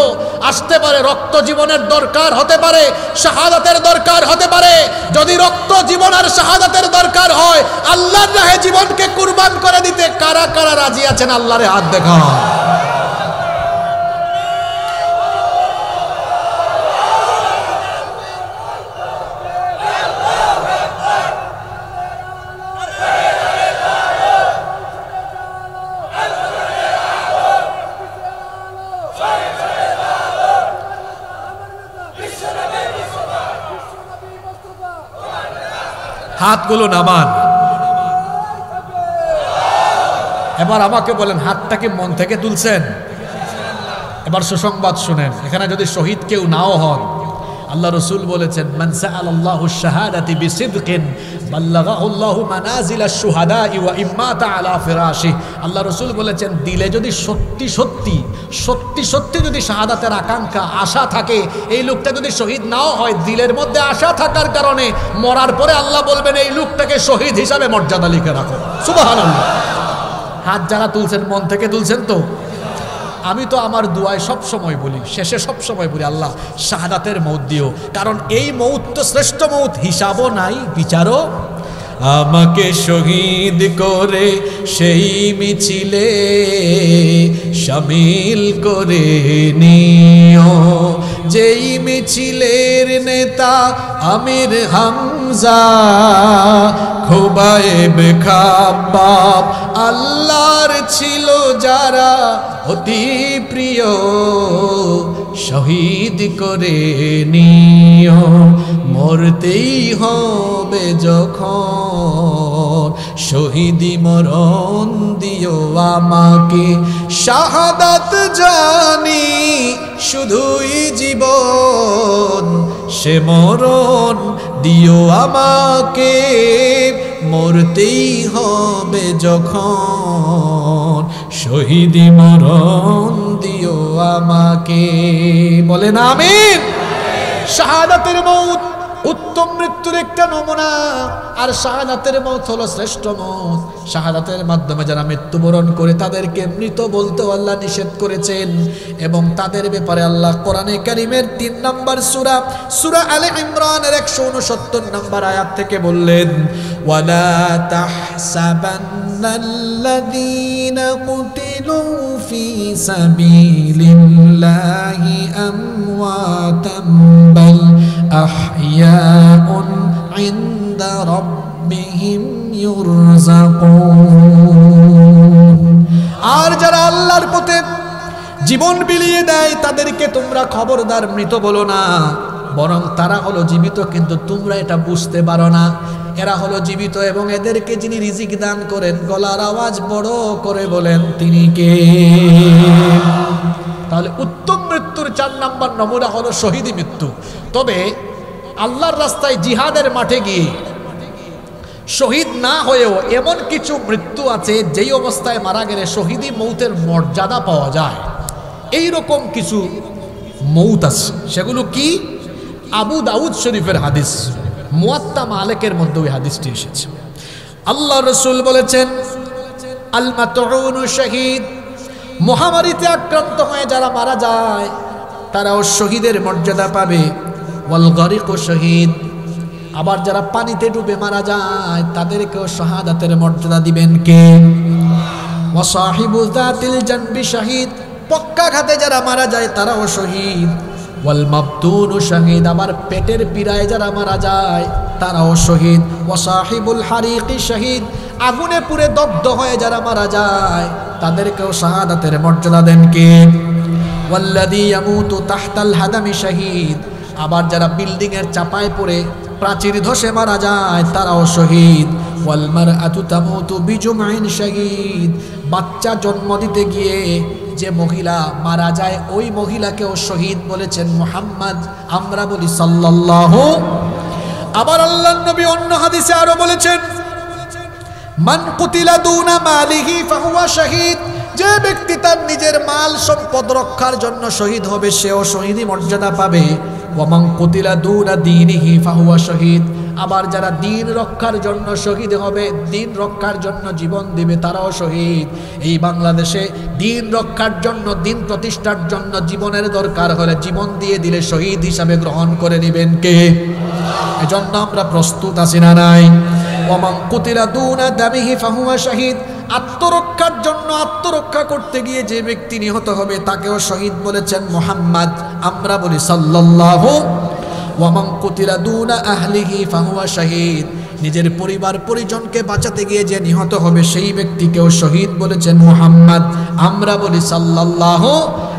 আসতে পারে। রক্ত জীবনের দরকার হতে পারে, শাহাদাতের দরকার হতে পারে। যদি রক্ত জীবন আর শাহাদাতের দরকার হয়, আল্লাহর রাহে জীবনকে কুরবান করে দিতে কারা কারা রাজি আছেন? আল্লাহরে হাত দেখা। হাতগুলো নামান। এবার আমাকে বলেন, হাতটা কি মন থেকে তুলছেন? এবার সুসংবাদ শুনেন, এখানে যদি শহীদ কেউ নাও হন, আল্লাহ রসুল বলেছেন, মান সাআলাল্লাহু শাহাদাতি বিসিদকিন বাল্লাগাহুল্লাহু মানাজিলাশ শুহাদাই ওয়া ইম্মাতা আলা ফিরাশিহি। আল্লাহ রসুল বলেছেন, দিলে যদি সত্যি সত্যি যদি শাহাদাতের আকাঙ্ক্ষা, আশা থাকে, এই লোকটা যদি শহীদ নাও হয়, দিলের মধ্যে আশা থাকার কারণে মরার পরে আল্লাহ বলবেন, এই লোকটাকে শহীদ হিসাবে মর্যাদা লিখে রাখো। সুবহানাল্লাহ। হাত যারা তুলছেন মন থেকে তুলছেন তো? আমি তো আমার দুয়ায় সব সময় বলি, শেষে সব সময় বলি, আল্লাহ শাহাদাতের মৌত দিও, কারণ এই মৌত তো শ্রেষ্ঠ মৌত, হিসাবও নাই বিচারও। আমাকে শহীদ করে সেই মিছিলে শামিল করে নিও, যেই মিছিলের নেতা আমির হামজা, খুবাইব খাব্বাব আল্লাহর ছিল যারা অতি প্রিয়, শহীদ করে নিও, মরতেই হবে যখন, শহীদি মরণ দিও আমাকে, শাহাদাত জানি শুধুই জীবন, সে মরণ দিও আমাকে, মরতেই হবে যখন, শহীদি মরণ দিও আমাকে। বলেন আমিন। শাহাদাতের মৌত উত্তম মৃত্যুর একটা নমুনা, আর শাহাদাতের মৌত হলো শ্রেষ্ঠ মৌত। শাহাদাতের মাধ্যমে যারা মৃত্যুবরণ করে তাদেরকে মৃত বলতে আল্লাহ নিষেধ করেছেন, এবং তাদের ব্যাপারে আল্লাহ কোরআনে কারীমের 3 নম্বর সূরা আলে ইমরানের 169 নম্বর আয়াত থেকে বললেন, ওয়ালা তাহসাবান্নাল্লাযীনা কুতিলু ফি সাবিলিল্লাহি আমওয়াতাম বাল আহইয়াউন ইনদা রাব্বিহিম ইউরযাকুন। আর যারা আল্লাহর পথে জীবন বিলিয়ে দেয় তাদেরকে তোমরা খবরদার মৃত বলো না, বরং তারা হলো জীবিত, কিন্তু তোমরা এটা বুঝতে পারো না। এরা হলো জীবিত, এবং এদেরকে যিনি রিজিক দান করেন, গলার আওয়াজ বড় করে বলেন তিনি কে? তাহলে উত্তম মৃত্যুর 4 নম্বর নমুনা হলো শহীদি মৃত্যু। তবে আল্লাহর রাস্তায় জিহাদের মাঠে গিয়ে শহীদ না হয়েও এমন কিছু মৃত্যু আছে যেই অবস্থায় মারা গেলে শহীদি মৌতের মর্যাদা পাওয়া যায়। এই রকম কিছু মৌত আছে, সেগুলো কি? আবু দাউদ শরীফের হাদিস, মুয়াত্তা মালিকের মধ্যে ওই হাদিসটি এসেছে। আল্লাহ রসুল বলেছেন, আল মাতউনু শহীদ, মহামারীতে আক্রান্ত হয়ে যারা মারা যায় তারাও শহীদের মর্যাদা পাবে। ওয়াল গরিকু শহীদ, আবার যারা পানিতে ডুবে মারা যায় তাদেরকেও শাহাদাতের মর্যাদা দিবেন কে? ওয়া সাহিবু যাতিল জানবি শহীদ, পক্ষাঘাতে যারা মারা যায় তারাও শহীদ। ওয়াল মাবতুনু শহীদ, আবার পেটের পীড়ায় যারা মারা যায় তারাও শহীদ। ওয়া সাহিবুল হারিকি শহীদ, আগুনে পুড়ে দগ্ধ হয়ে যারা মারা যায় তাদেরকেও শাহাদাতের মর্যাদা দেন কে? ওয়াল্লাযী ইয়ামুতু তাহতাল হাদামি শহীদ, আবার যারা বিল্ডিং এর চাপায় পড়ে প্রাচীর ধসে মারা যায় তারাও শহীদ। ওয়াল মারআতু তামুতু বিজুমইন শহীদ, বাচ্চা জন্ম দিতে গিয়ে যে মহিলা মারা যায় ওই মহিলাকেও শহীদ বলেছেন মুহাম্মদ, আমরা বলি সাল্লাল্লাহু। আবার আল্লাহর নবী অন্য হাদিসে আরো বলেছেন, মান কুতিলা দুনা মালিহি ফাহুয়া শহীদ, যে ব্যক্তি তার নিজের মাল সম্পদ রক্ষার জন্য শহীদ হবে সেও শহীদি মর্যাদা পাবে। ওয়া মান কুতিলা দুনা দীনিহি ফাহুয়া শহীদ, আবার যারা দিন রক্ষার জন্য শহীদ হবে, দিন রক্ষার জন্য জীবন দিবে তারাও শহীদ। এই বাংলাদেশে দিন রক্ষার জন্য, দিন প্রতিষ্ঠার জন্য জীবনের দরকার হলে জীবন দিয়ে দিলে শহীদ হিসাবে গ্রহণ করে নেবেন কে? এজন্য আমরা প্রস্তুত আছি না নাই? ওয়া মান কুতিলা দুনা দামিহি ফাহুয়া শহীদ, আত্মরক্ষার জন্য আত্মরক্ষা করতে গিয়ে যে ব্যক্তি নিহত হবে তাকেও শহীদ বলেছেন মুহাম্মদ, আমরা বলি সাল্লাল্লাহু। ওয়া মান কুতিলা দুনা আহলিহি ফাহুয়া শহীদ, নিজের পরিবার পরিজনকে বাঁচাতে গিয়ে যে নিহত হবে সেই ব্যক্তিকেও শহীদ বলেছেন মুহাম্মদ, আমরা বলি সাল্লাল্লাহু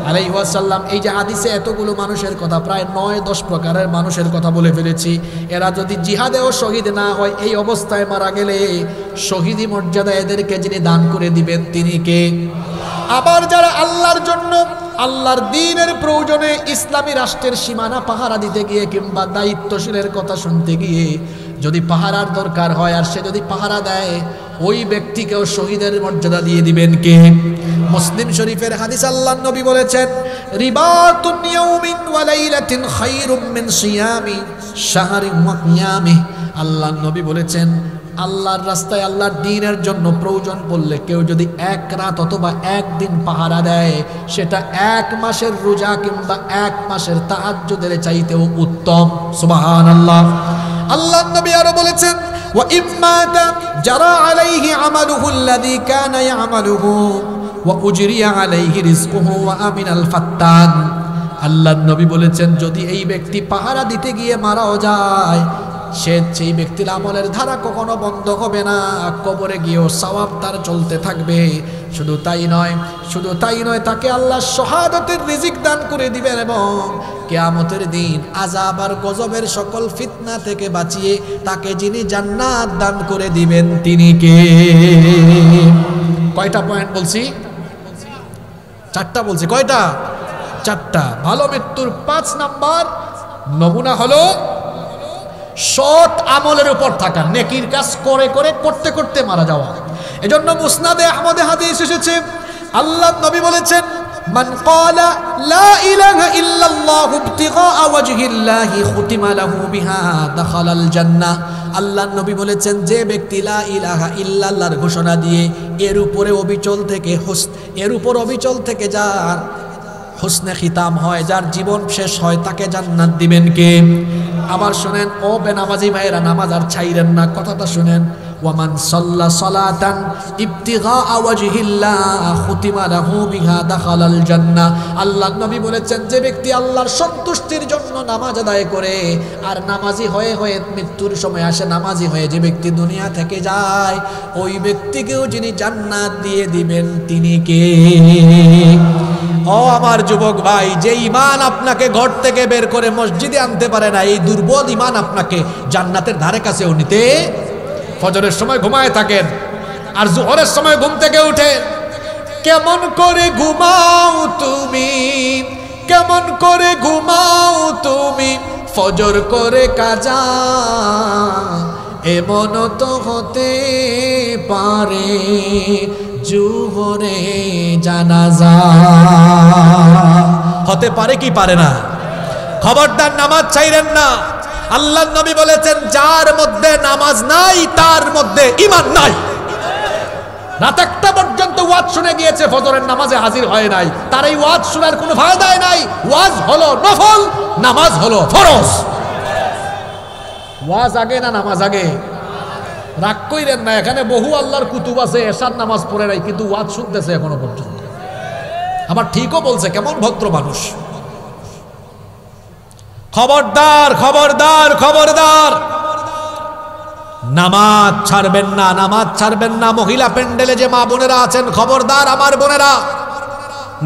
আলাইহি ওয়াসাল্লাম। এই যে হাদিসে এতগুলো মানুষের কথা, প্রায় 9-10 প্রকারের মানুষের কথা বলে ফেলেছি। এরা যদি জিহাদেও শহীদ না হয়, এই অবস্থায় মারা গেলে শহীদি মর্যাদা এদেরকে যিনি দান করে দিবেন তিনি কে? আবার যারা আল্লাহর জন্য, আল্লাহর দ্বীনের প্রয়োজনে ইসলামী রাষ্ট্রের সীমানা পাহারা দিতে গিয়ে কিংবা দায়িত্বশীলের কথা শুনতে গিয়ে যদি পাহারার দরকার হয় আর সে যদি পাহারা দেয়, ওই ব্যক্তিকেও শহীদের মর্যাদা দিয়ে দিবেন কে? মুসলিম শরীফের হাদিস, আল্লাহর নবী বলেছেন, রিবাতুন ইয়াউমিন ওয়া লাইলাতিন খায়রুম মিন সিয়ামি শাহরিন ওয়া কিয়ামিহি। আল্লাহর নবী বলেছেন, আল্লাহর রাস্তায় আল্লাহর দ্বীনের জন্য প্রয়োজন পড়লে কেউ যদি 1 রাত অথবা 1 দিন পাহারা দেয়, সেটা 1 মাসের রোজা কিংবা 1 মাসের তাহাজ্জুদের চাইতেও উত্তম। সুবহানাল্লাহ। আল্লাহর নবী আরো বলেছেন, ওয়া ইম্মাতা জারা আলাইহি আমালুহু আল্লাযী কানা ইয়ামালুহু ওয়া উজরিয়া আলাইহি রিজকুহু ওয়া আমিনাল ফাত্তান। আল্লাহর নবী বলেছেন, যদি এই ব্যক্তি পাহারা দিতে গিয়ে মারাও যায়, সেই ব্যক্তির আমলের ধারা কখনো বন্ধ হবে না, কবরে গিয়েও সওয়াব তার চলতে থাকবে। শুধু তাই নয়, তাকে আল্লাহ শাহাদাতের রিজিক দান করে দিবেন এবং কিয়ামতের দিন আযাব আর গজবের সকল ফিতনা থেকে বাঁচিয়ে তাকে যিনি জান্নাত দান করে দিবেন তিনি কে? কয়টা পয়েন্ট বলছি? 4টা বলছি। কয়টা? 4টা। ভালো মৃত্যুর 5 নাম্বার নমুনা হলো সৎ আমলের উপর থাকা, নেকির কাজ করতে করতে মারা যাওয়া। এজন্য মুসনাদে আহমদে হাদিস এসেছে, আল্লাহর নবী বলেছেন, মান ক্বালা লা ইলাহা ইল্লাল্লাহু ইবতিগা ওয়াজহিল্লাহি খুতিমা লাহু বিহা দাখালাল জান্নাহ। আল্লাহর নবী বলেছেন, যে ব্যক্তি লা ইলাহা ইল্লাল্লাহর ঘোষণা দিয়ে এর উপর অবিচল থেকে যার হুসনে খিতাম হয়, যার জীবন শেষ হয়, তাকে জান্নাত দিবেন কে? আবার শুনেন, ও বেনামাজি ভাইয়েরা, নামাজ আর ছাইরেন না, কথাটা শুনেন। ওয়ামান সাল্লা সালাতান ইবতিগা ওয়াজহিল্লাহ খুতিমা লাহু বিহা দাখালাল জান্নাহ। আল্লাহর নবী বলেছেন, যে ব্যক্তি আল্লাহর সন্তুষ্টির জন্য নামাজ আদায় করে আর নামাজি হয়ে মৃত্যুর সময় আসে নামাজি হয়ে যে ব্যক্তি দুনিয়া থেকে যায়, ওই ব্যক্তিকেও যিনি জান্নাত দিয়ে দিবেন তিনি কে? ও আমার যুবক ভাই, যে ঈমান আপনাকে ঘর থেকে বের করে মসজিদে আনতে পারে না, এই দুর্বল ঈমান আপনাকে জান্নাতের ধারে কাছেও নিতে। ফজরের সময় ঘুমায় থাকেন আর জোহরের সময় ঘুম থেকে উঠে কেমন করে ঘুমাও তুমি, কেমন করে ঘুমাও তুমি, ফজর করে কাজা, এমন তো হতে পারে জোহরে জানাজা। হতে পারে কি পারে না? খবরদার নামাজ ছাইরেন না। আল্লাহর নবী বলেছেন, যার মধ্যে নামাজ নাই তার মধ্যে ঈমান নাই। রাত 1টা পর্যন্ত ওয়াজ শুনে গিয়েছে, ফজরের নামাজে হাজির হয় নাই, তার এই ওয়াজ শোনার কোনো ফায়দাই নাই। ওয়াজ হলো নফল, নামাজ হলো ফরজ। ওয়াজ আগে না নামাজ আগে? রাগ কইরেন না, এখানে বহু আল্লাহর কুতুব আছে এশার নামাজ পড়ে নাই কিন্তু ওয়াজ শুনতেছে এখনো পর্যন্ত। আমার ঠিকও বলছে, কেমন ভদ্র মানুষ। খবরদার খবরদার খবরদার, নামাজ ছাড়বেন না, নামাজ ছাড়বেন না। মহিলা প্যান্ডেলে যে মা বোনেরা আছেন, খবরদার আমার বোনেরা,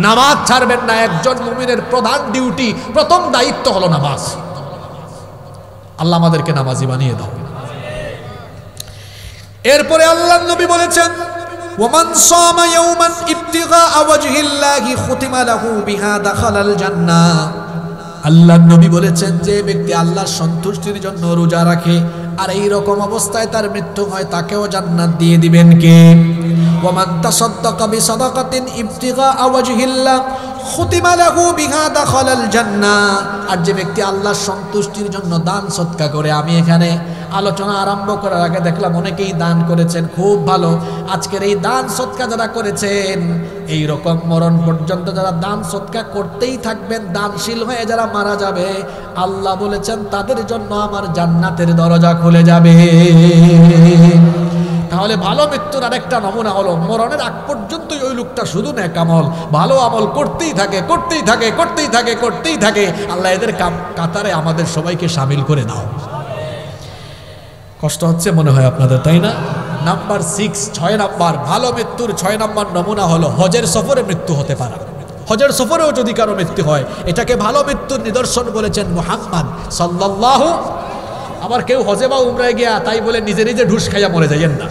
নামাজ ছাড়বেন না। একজন মুমিনের প্রধান ডিউটি, প্রথম দায়িত্ব হলো নামাজ। আল্লাহ আমাদেরকে নামাজি বানিয়ে দাও। এরপরে আল্লাহর নবী বলেছেন, ওয়ামান সামা ইয়াওমান ইবতিগা ওয়াজহিল্লাহি খুতিমা লাহু বিহা দাখালাল জান্নাহ। আল্লাহর নবী বলেছেন, যে ব্যক্তি আল্লাহর সন্তুষ্টির জন্য রোজা রাখে আর এই রকম অবস্থায় তার মৃত্যু হয়, তাকেও জান্নাত দিয়ে দিবেন কে? ওয়ামান তাসাদদাকা বিসাদাকাতিন ইবতিগা ওয়াজহিল্লাহ খুতিমা লাহু বিহা দাখালাল জান্নাহ। আর যে ব্যক্তি আল্লাহর সন্তুষ্টির জন্য দান সদকা করে, আমি এখানে আলোচনা আরম্ভ করার আগে দেখলাম অনেকেই দান করেছেন, খুব ভালো। আজকের এই দান সদকা যারা করেছেন, এই রকম মরণ পর্যন্ত যারা দান সদকা করতেই থাকবেন, দানশীল হয়ে যারা মারা যাবে, আল্লাহ বলেছেন তাদের জন্য আমার জান্নাতের দরজা খুলে যাবে। তাহলে ভালো মৃত্যুর আরেকটা নমুনা হলো, মরণের আগ পর্যন্ত ওই লোকটা শুধু নেক আমল, ভালো আমল করতেই থাকে, করতেই থাকে, করতেই থাকে, করতেই থাকে। আল্লাহ এদের কাতারে আমাদের সবাইকে শামিল করে দাও। কষ্ট হচ্ছে মনে হয় আপনাদের, তাই না? নাম্বার 6, 6 নাম্বার ভালো মৃত্যুর 6 নাম্বার নমুনা হলো হজের সফরে মৃত্যু হতে পারে। হজের সফরেও যদি কারো মৃত্যু হয় এটাকে ভালো মৃত্যুর নিদর্শন বলেছেন মুহাম্মদ সাল্লাল্লাহু। আবার কেউ হজে বা উমরায় গিয়া তাই বলে নিজে নিজে ঢুস খাইয়া মরে যাইয়েন না,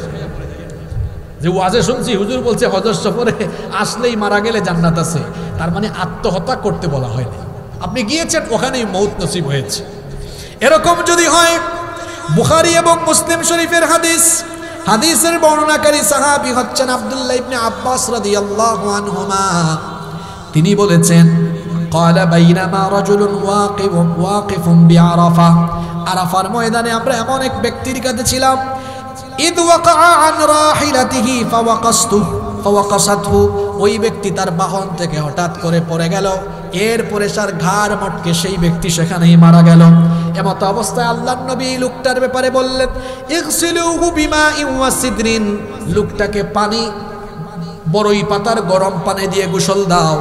যে ওয়াজে শুনছি হুজুর বলছে হজের সফরে আসলেই মারা গেলে জান্নাত আছে, তার মানে আত্মহত্যা করতে বলা হয়নি। আপনি গিয়েছেন ওখানেই মৌত নসিব হয়েছে। এরকম যদি হয়, বুখারী এবং মুসলিম শরীফের হাদিস, হাদিসের বর্ণনাকারী সাহাবী হচ্ছেন আব্দুল্লাহ ইবনে আব্বাস রাদিয়াল্লাহু আনহুমা। তিনি বলেছেন ক্বালা বাইনামা রাজুলুন ওয়াকিফুন বিআরাফা, আরাফার ময়দানে আমরা এমন এক ব্যক্তির কাছে ছিলাম, ইদ ওয়াকাআ আন রাহিলাতিহি ফাওয়াকাসাতহু, ওই ব্যক্তি তার বাহন থেকে হঠাৎ করে পড়ে গেল, এরপরে তার ঘাড় মটকে সেই ব্যক্তি সেখানেই মারা গেল। এমত অবস্থায় আল্লাহর নবী লোকটার ব্যাপারে বললেন ইগসিলুহু বিমাইন ওয়া সিদরিন, লোকটাকে পানি বড়ই পাতার গরম পানি দিয়ে গোসল দাও,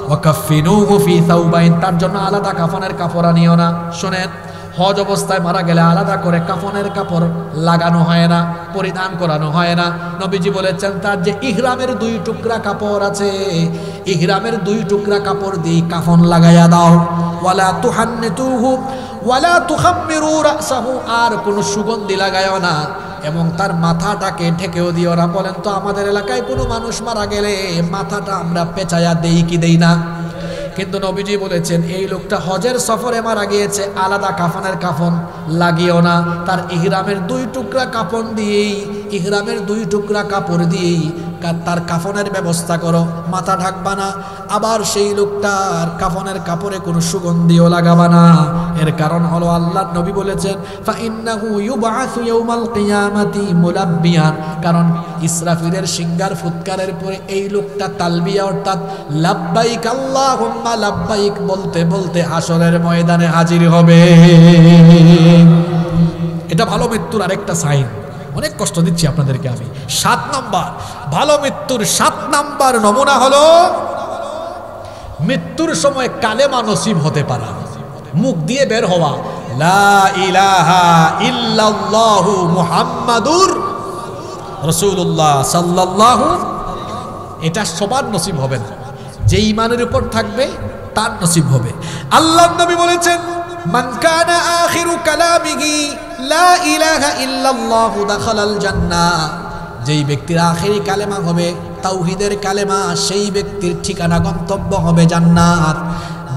ওয়া কাফিনুহু ফি সাওবাইন, তার জন্য আলাদা কাফনের কাপড় আনিও না। শুনেন, হজ অবস্থায় মারা গেলে আলাদা করে কাফনের কাপড় লাগানো হয় না, পরিধান করানো হয় না। নবীজি বলেছেন তার যে ইহরামের 2 টুকরা কাপড় আছে, ইহরামের 2 টুকরা কাপড় দিয়ে কাফন লাগাইয়া দাও। ওয়ালা তুহান্নিতুহু ওয়ালা তুখাম্মিরু রাসাহু, আর কোনো সুগন্ধি লাগায়ও না এবং তার মাথাটাকে ঢেকেও দিও না। বলেন তো আমাদের এলাকায় কোনো মানুষ মারা গেলে মাথাটা আমরা পেঁচায়া দেই কি দেই না? কিন্তু নবীজি বলেছেন এই লোকটা হজের সফরে মারা গিয়েছে, আলাদা কাফনের কাফন লাগিও না, তার ইহরামের 2 টুকরা কাফন দিয়েই, ইহরামের 2 টুকরা কাপড় দিয়েই তার কাফনের ব্যবস্থা করো, মাথা ঢাকবা না। আবার সেই লোকটার কাফনের কাপড়ে কোনো সুগন্ধিও লাগাবা না। এর কারণ হলো আল্লাহর নবী বলেছেন ফাইন্নাহু ইউবআসু ইয়াউমাল কিয়ামাতি মুলাব্বিয়ান, কারণ ইসরাফিলের সিঙ্গার ফুৎকারের পরে এই লোকটা তালবিয়া অর্থাৎ লাব্বাইক আল্লাহুম্মা লাব্বাইক বলতে বলতে হাসরের ময়দানে হাজির হবে। এটা ভালো মৃত্যুর আরেকটা সাইন। অনেক কষ্ট দিচ্ছি আপনাদেরকে আমি। 7 নাম্বার ভালো মৃত্যুর 7 নাম্বার নমুনা হলো মৃত্যুর সময় কালেমা নসিব হতে পারা, মুখ দিয়ে বের হওয়া লা ইলাহা ইল্লাল্লাহু মুহাম্মাদুর রাসূলুল্লাহ সাল্লাল্লাহু। এটা সবার নসিব হবে না, যে ঈমানের উপর থাকবে তার নসিব হবে। আল্লাহর নবী বলেছেন মান কানা আখিরু কালামিহি লা ইলাহা ইল্লাল্লাহু দাখালাল জান্নাহ, যেই ব্যক্তির আখেরি কালেমা হবে তাওহীদের কালেমা, সেই ব্যক্তির ঠিকানা গন্তব্য হবে জান্নাত।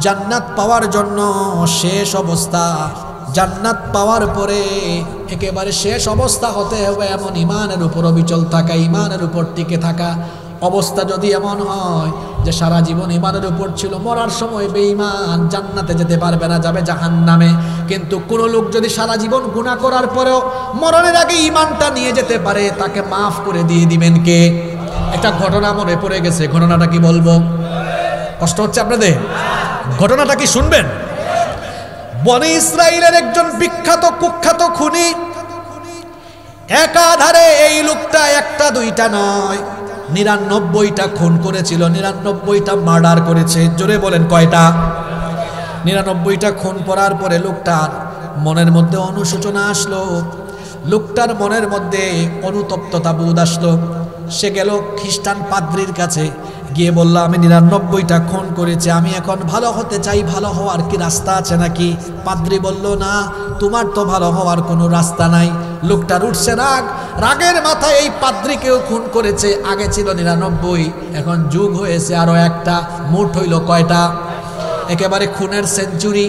জান্নাত পাওয়ার জন্য শেষ অবস্থা, জান্নাত পাওয়ার পরে একেবারে শেষ অবস্থা হতে হবে এমন ঈমানের উপর অবিচল থাকা, ঈমানের উপর টিকে থাকা। অবস্থা যদি এমন হয় যে সারা জীবন ঈমানের উপর ছিল, মরার সময় বেঈমান, জান্নাতে যেতে পারবে না, যাবে জাহান্নামে। কিন্তু কোন লোক যদি সারা জীবন গুনাহ করার পরেও মরণের আগে ঈমানটা নিয়ে যেতে পারে, তাকে মাফ করে দিয়ে দিবেন কে? একটা ঘটনা মনে পড়ে গেছে, ঘটনাটা কি বলবো? কষ্ট হচ্ছে আপনাদের? ঘটনাটা কি শুনবেন? বনি ইসরাইলের একজন বিখ্যাত কুখ্যাত খুনি, একাধারে এই লোকটা একটা দুইটা নয় 99টা খুন করেছিল, 99টা মার্ডার করেছে। জোরে বলেন কয়টা? 99টা খুন করার পরে লোকটার মনের মধ্যে অনুশোচনা আসলো, লোকটার মনের মধ্যে অনুতপ্ততা বোধ আসলো। সে গেল খ্রিস্টান পাদ্রির কাছে, গিয়ে বলল আমি 99টা খুন করেছি, আমি এখন ভালো হতে চাই, ভালো হওয়ার কি রাস্তা আছে নাকি? পাদ্রি বলল না, তোমার তো ভালো হওয়ার কোনো রাস্তা নাই। লোকটার উঠছে রাগ, রাগের মাথায় এই পাদ্রিকেও খুন করেছে। আগে ছিল 99, এখন যুগ হয়েছে আরো একটা, মোট হইল কয়টা? একেবারে খুনের সেঞ্চুরি,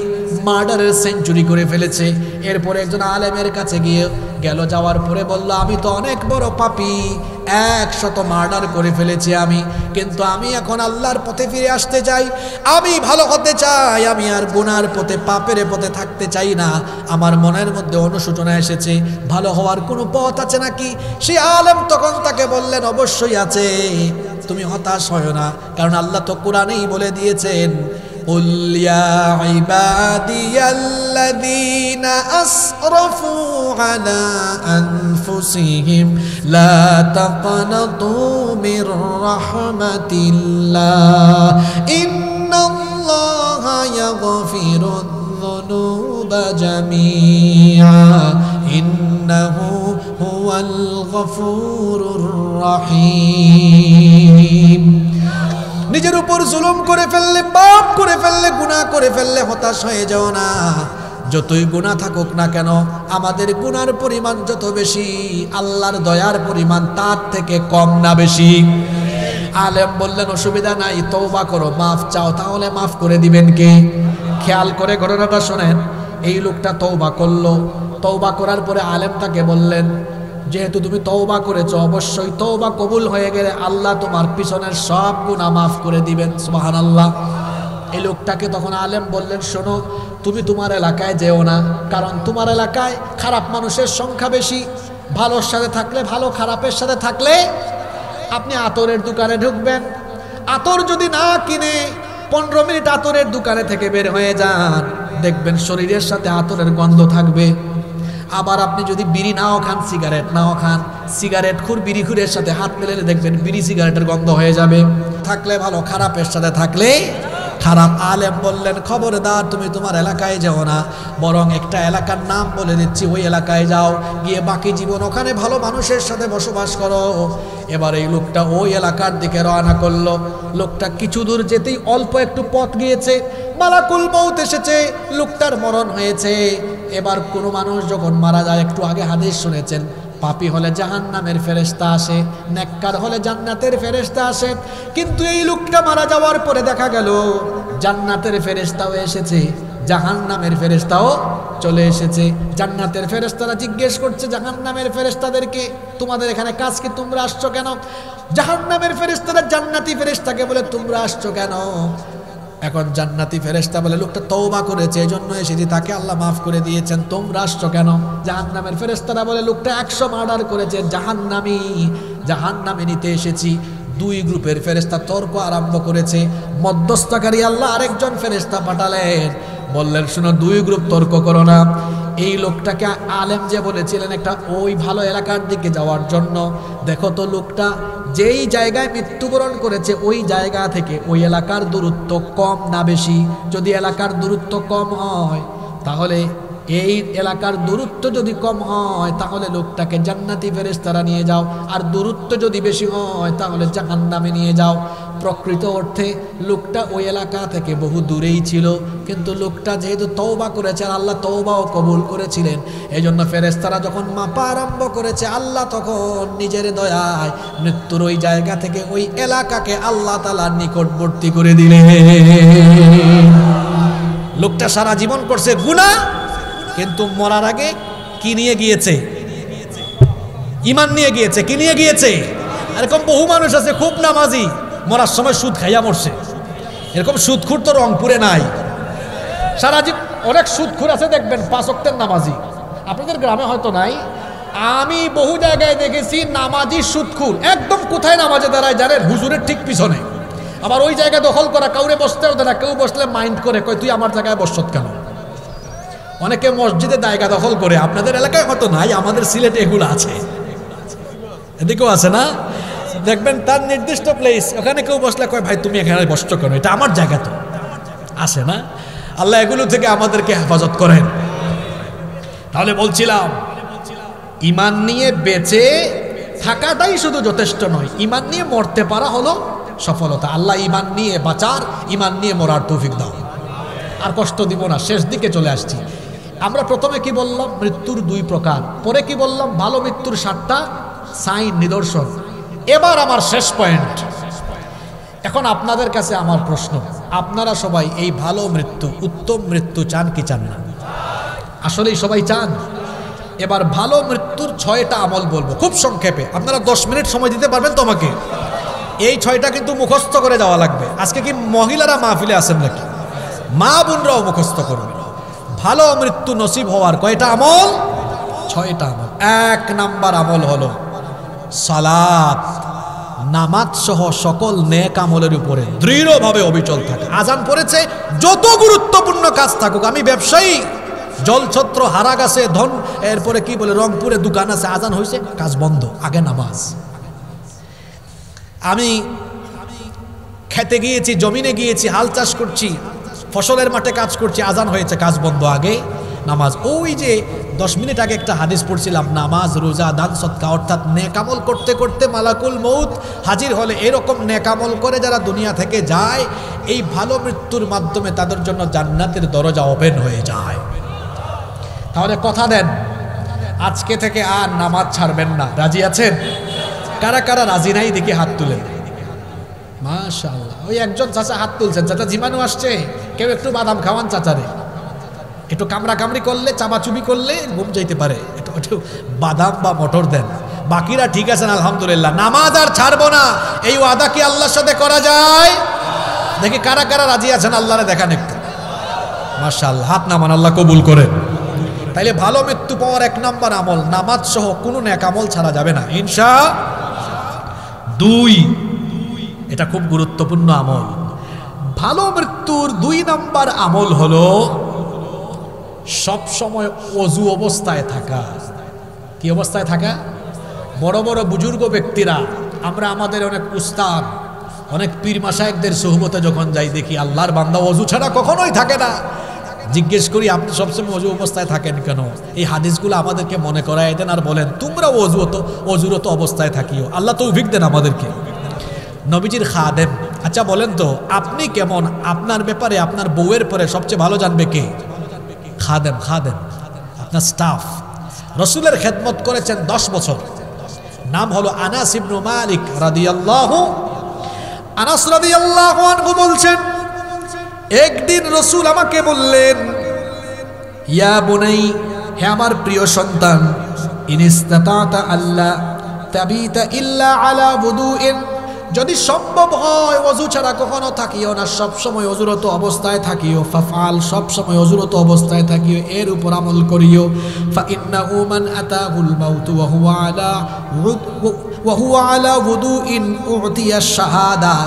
মার্ডারের সেঞ্চুরি করে ফেলেছে। এরপরে একজন আলেমের কাছে গেল, যাওয়ার পরে বলল আমি তো অনেক বড় পাপী, 100 মার্ডার করে ফেলেছি আমি, কিন্তু আমি এখন আল্লাহর পথে ফিরে আসতে চাই, আমি ভালো হতে চাই, আমি আর গুনার পথে পাপের পথে থাকতে চাই না। আমার মনের মধ্যে অনুশোচনা এসেছে, ভালো হওয়ার কোনো পথ আছে নাকি? সে আলেম তখন তাকে বললেন অবশ্যই আছে, তুমি হতাশ হয় না, কারণ আল্লাহ তো কোরআনেই বলে দিয়েছেন قل يا عبادي الذين أسرفوا على أنفسهم لا تقنطوا من رحمة الله إن الله يغفر الذنوب جميعا إنه هو الغفور الرحيم। নিজের উপর জুলুম করে ফেললে, পাপ করে ফেললে, গুনাহ করে ফেললে হতাশ হয়ে যাও না। যতই গুনাহ থাকুক না কেন, আমাদের গুনার পরিমাণ যত বেশি, আল্লাহর দয়ার পরিমাণ তার থেকে কম না বেশি? আলেম বললেন অসুবিধা নাই, তওবা করো, মাফ চাও, তাহলে মাফ করে দিবেন কে? খেয়াল করে ঘটনাটা শোনেন। এই লোকটা তওবা করলো। তওবা করার পরে আলেম তাকে বললেন, যেহেতু তুমি তওবা করেছো, অবশ্যই তওবা কবুল হয়ে গেলে আল্লাহ তোমার পিছনের সব গুনাহ মাফ করে দিবেন। সুবহানাল্লাহ। এই লোকটাকে তখন আলেম বললেন, শোনো, তুমি তোমার এলাকায় যেও না, কারণ তোমার এলাকায় খারাপ মানুষের সংখ্যা বেশি। ভালোর সাথে থাকলে ভালো, খারাপের সাথে থাকলে আপনি আতরের দোকানে ঢুকবেন, আতর যদি না কিনে 15 মিনিট আতরের দোকানে থেকে বের হয়ে যান, দেখবেন শরীরের সাথে আতরের গন্ধ থাকবে। আবার আপনি যদি বিড়ি নাও খান, সিগারেট নাও খান, সিগারেট খুর বিড়ি খুরের সাথে হাত মেলালে দেখবেন বিড়ি সিগারেটের গন্ধ হয়ে যাবে। থাকলে ভালো, খারাপের সাথে থাকলে খারাপ। আলেম বললেন, খবরদার তুমি তোমার এলাকায় যাও না, বরং একটা এলাকার নাম বলে দিচ্ছি, ওই এলাকায় যাও, গিয়ে বাকি জীবন ওখানে ভালো মানুষের সাথে বসবাস করো। এবার এই লোকটা ওই এলাকার দিকে রওনা করলো। লোকটা কিছু দূর যেতেই অল্প একটু পথ গিয়েছে, মালাকুল মউত এসেছে, লোকটার মরণ হয়েছে। এবার কোনো মানুষ যখন মারা যায়, একটু আগে হাদিস শুনেছেন, পাপী হলে জাহান্নামের ফেরেশতা আসে, নেককার হলে জান্নাতের ফেরেশতা আসে। কিন্তু এই লোকটা মারা যাওয়ার পরে দেখা গেল জান্নাতের ফেরেশতাও এসেছে, জাহান্নামের ফেরেশতাও চলে এসেছে। জান্নাতের ফেরেশতারা জিজ্ঞেস করছে জাহান্নামের ফেরেশতাদেরকে, তোমাদের এখানে কাজ কি, তোমরা আসছো কেন? জাহান্নামের ফেরেশতারা জান্নাতি ফেরেশতাকে বলে, তোমরা আসছো কেন? এখন জান্নাতি ফেরেশতা বলে, লোকটা তওবা করেছে, এজন্য এসেছি, তাকে আল্লাহ মাফ করে দিয়েছেন, তোমরা আসছো কেন? জাহান্নামের ফেরেশতারা বলে, লোকটা 100 মার্ডার করেছে, জাহান্নামে নিতে এসেছি। দুই গ্রুপের ফেরেশতা তর্ক আরম্ভ করেছে। মধ্যস্থকারী আল্লাহ আরেকজন ফেরেশতা পাঠালেন, বললেন, শোনো, দুই গ্রুপ তর্ক করো না। এই লোকটাকে আলেম যে বলেছিলেন একটা ওই ভালো এলাকার দিকে যাওয়ার জন্য, দেখো তো লোকটা যেই জায়গায় মৃত্যুবরণ করেছে ওই জায়গা থেকে ওই এলাকার দূরত্ব কম না বেশি? যদি এলাকার দূরত্ব কম হয়, তাহলে এই এলাকার দূরত্ব যদি কম হয়, তাহলে লোকটাকে জান্নাতি ফেরেশতারা নিয়ে যাও, আর দূরত্ব যদি বেশি হয় তাহলে জাহান্নামে নিয়ে যাও। প্রকৃত অর্থে লোকটা ওই এলাকা থেকে বহু দূরেই ছিল, কিন্তু লোকটা যেহেতু তওবা করেছে আর আল্লাহ তওবাও কবুল করেছিলেন, এই জন্য ফেরেশতারা যখন মাপা আরম্ভ করেছে, আল্লাহ তখন নিজের দয়ায় মৃত্যুর ওই জায়গা থেকে ওই এলাকাকে আল্লাহ তাআলার নিকটবর্তী করে দিলেন। লোকটা সারা জীবন করছে গুনাহ, কিন্তু মরার আগে কি নিয়ে গিয়েছে? ঈমান নিয়ে গিয়েছে। কি নিয়ে গিয়েছে? এরকম বহু মানুষ আছে খুব নামাজি, মরার সময় সুদ খাইয়া মরছে। এরকম সুদখুর তো রংপুরে নাই। সারা জীবন অনেক সুদখুর আছে, দেখবেন 5 ওয়াক্তের নামাজি, আপনাদের গ্রামে হয়তো নাই। আমি বহু জায়গায় দেখেছি নামাজি সুদখুর, একদম কোথায় নামাজে দাঁড়ায় জানেন? হুজুরের ঠিক পিছনে। আবার ওই জায়গায় দখল করা, কাউরে বসতেও দেয় না, কেউ বসলে মাইন্ড করে, কয় তুই আমার জায়গায় বসত কেন? অনেকে মসজিদে জায়গা দখল করে, আপনাদের এলাকায় হয়তো নাই, আমাদের সিলেটে এগুলো আছে, এদিকেও আছে না? দেখবেন তার নির্দিষ্ট প্লেস, ওখানে কেউ বসলে কয় ভাই তুমি এখানে বসছো কেন, এটা আমার জায়গা তো। আসে না? আল্লাহ এগুলো থেকে আমাদেরকে হেফাজত করেন। তাহলে বলছিলাম, ঈমান নিয়ে বেঁচে থাকাটাই শুধু যথেষ্ট নয়, ঈমান নিয়ে মরতে পারা হলো সফলতা। আল্লাহ ঈমান নিয়ে বাঁচার, ঈমান নিয়ে মরার তৌফিক দাও। আর কষ্ট দিব না, শেষ দিকে চলে আসছি। আমরা প্রথমে কি বললাম? মৃত্যুর 2 প্রকার। পরে কি বললাম? ভালো মৃত্যুর 7টা সাইন, নিদর্শন। এবার আমার শেষ পয়েন্ট। এখন আপনাদের কাছে আমার প্রশ্ন, আপনারা সবাই এই ভালো মৃত্যু, উত্তম মৃত্যু চান কি চান না? আসলেই সবাই চান? এবার ভালো মৃত্যুর 6টা আমল বলবো খুব সংক্ষেপে। আপনারা 10 মিনিট সময় দিতে পারবেন তো আমাকে? এই 6টা কিন্তু মুখস্থ করে যাওয়া লাগবে। আজকে কি মহিলারা মাহফিলে আছেন নাকি? মা বোনরাও মুখস্থ করবে। ভালো মৃত্যু নসিব হওয়ার কয়টা আমল? 6টা আমল। 1 নাম্বার আমল হলো সালাত, নামাজ সহ সকল নেক আমলের উপরে দৃঢ়ভাবে অবিচল থাকা। আজান পড়েছে, যত গুরুত্বপূর্ণ কাজ থাকুক, আমি ব্যবসায়ী, জলছত্র হারা গেছে, ধন, এরপরে কি বলে রংপুরে দোকান আছে, আজান হয়েছে, কাজ বন্ধ, আগে নামাজ। আমি খেতে গিয়েছি, জমিনে গিয়েছি, হাল চাষ করছি, ফসলের মাঠে কাজ করছি, আজান হয়েছে, কাজ বন্ধ, আগে নামাজ। ওই যে 10 মিনিট আগে একটা হাদিস পড়ছিলাম, নামাজ, রোজা, দান, সদকা, অর্থাৎ নেকামল করতে করতে মালাকুল মউত হাজির হলে এরকম নেকামল করে যারা দুনিয়া থেকে যায়, এই ভালো মৃত্যুর মাধ্যমে তাদের জন্য জান্নাতের দরজা ওপেন হয়ে যায়। তাহলে কথা দেন, আজকে থেকে আর নামাজ ছাড়বেন না। রাজি আছেন? কারা কারা রাজি নাই দেখি হাত তুলেন। মাশাআল্লাহ, ওই একজন চাচা হাত তুলছেন। চাচা জীবাণু আসছে, কেউ একটু বাদাম খাওয়ান চাচারে। একটু কামড়া কামড়ি করলে, চাপাচুপি করলে ঘুম যাইতে পারে, একটু বাদাম বা মটর দেন। বাকিরা ঠিক আছেন আলহামদুলিল্লাহ। নামাজ আর ছাড়বো না, এই ওয়াদা কি আল্লাহর সাথে করা যায়? দেখি কারা কারা রাজি আছেন, আল্লাহরে দেখান একটু। মাশাআল্লাহ, হাত নামান, আল্লাহ কবুল করেন। তাইলে ভালো মৃত্যু পাওয়ার 1 নম্বর আমল, নামাজ সহ কোনো নেক আমল ছাড়া যাবে না ইনশাআল্লাহ। 2, এটা খুব গুরুত্বপূর্ণ আমল। ভালো মৃত্যুর 2 নম্বর আমল হলো সব সময় ওযু অবস্থায় থাকা। কি অবস্থায় থাকা? বড় বড় বুজুর্গ ব্যক্তিরা, আমরা আমাদের অনেক উস্তাদ, অনেক পীর মাশায়েখদের সুহবতে যখন যাই, দেখি আল্লাহর বান্দা ওযু ছাড়া কখনোই থাকে না। জিজ্ঞেস করি, আপনি সবসময় ওযু অবস্থায় থাকেন কেন? এই হাদিসগুলো আমাদেরকে মনে করায় দেন আর বলেন তোমরা ওযুরত অবস্থায় থাকিও। আল্লাহ তৌফিক দেন আমাদেরকে। নবীজির খাদেম। আচ্ছা বলেন তো, আপনি কেমন? আপনার ব্যাপারে আপনার বউয়ের পরে সবচেয়ে ভালো জানবে কে? খাদেম। খাদেম আপনার স্টাফ। রসুলের খেদমত করেছেন 10 বছর। নাম হলো আনাস ইবনে মালিক রাদিয়াল্লাহু। আনাস রাদিয়াল্লাহু আনহু বলছেন, একদিন রসুল আমাকে বললেন, ইয়া বুনাই, হে আমার প্রিয় সন্তান, ইনিস্তাতা আল্লাহ তাবিতা ইল্লা আলা wudu'in, যদি সম্ভব হয় ওযু ছাড়া কখনো থাকিও না, সব সময় ওযুরত অবস্থায় থাকিও। ফাফআল, সব সময় ওযুরত অবস্থায় থাকিও, এর উপর আমল করিও। ফা ইন্নাহু মান আতাহুল মাউতু ওয়া হুয়া আলা wudu'in উতিয়া শাহাদা,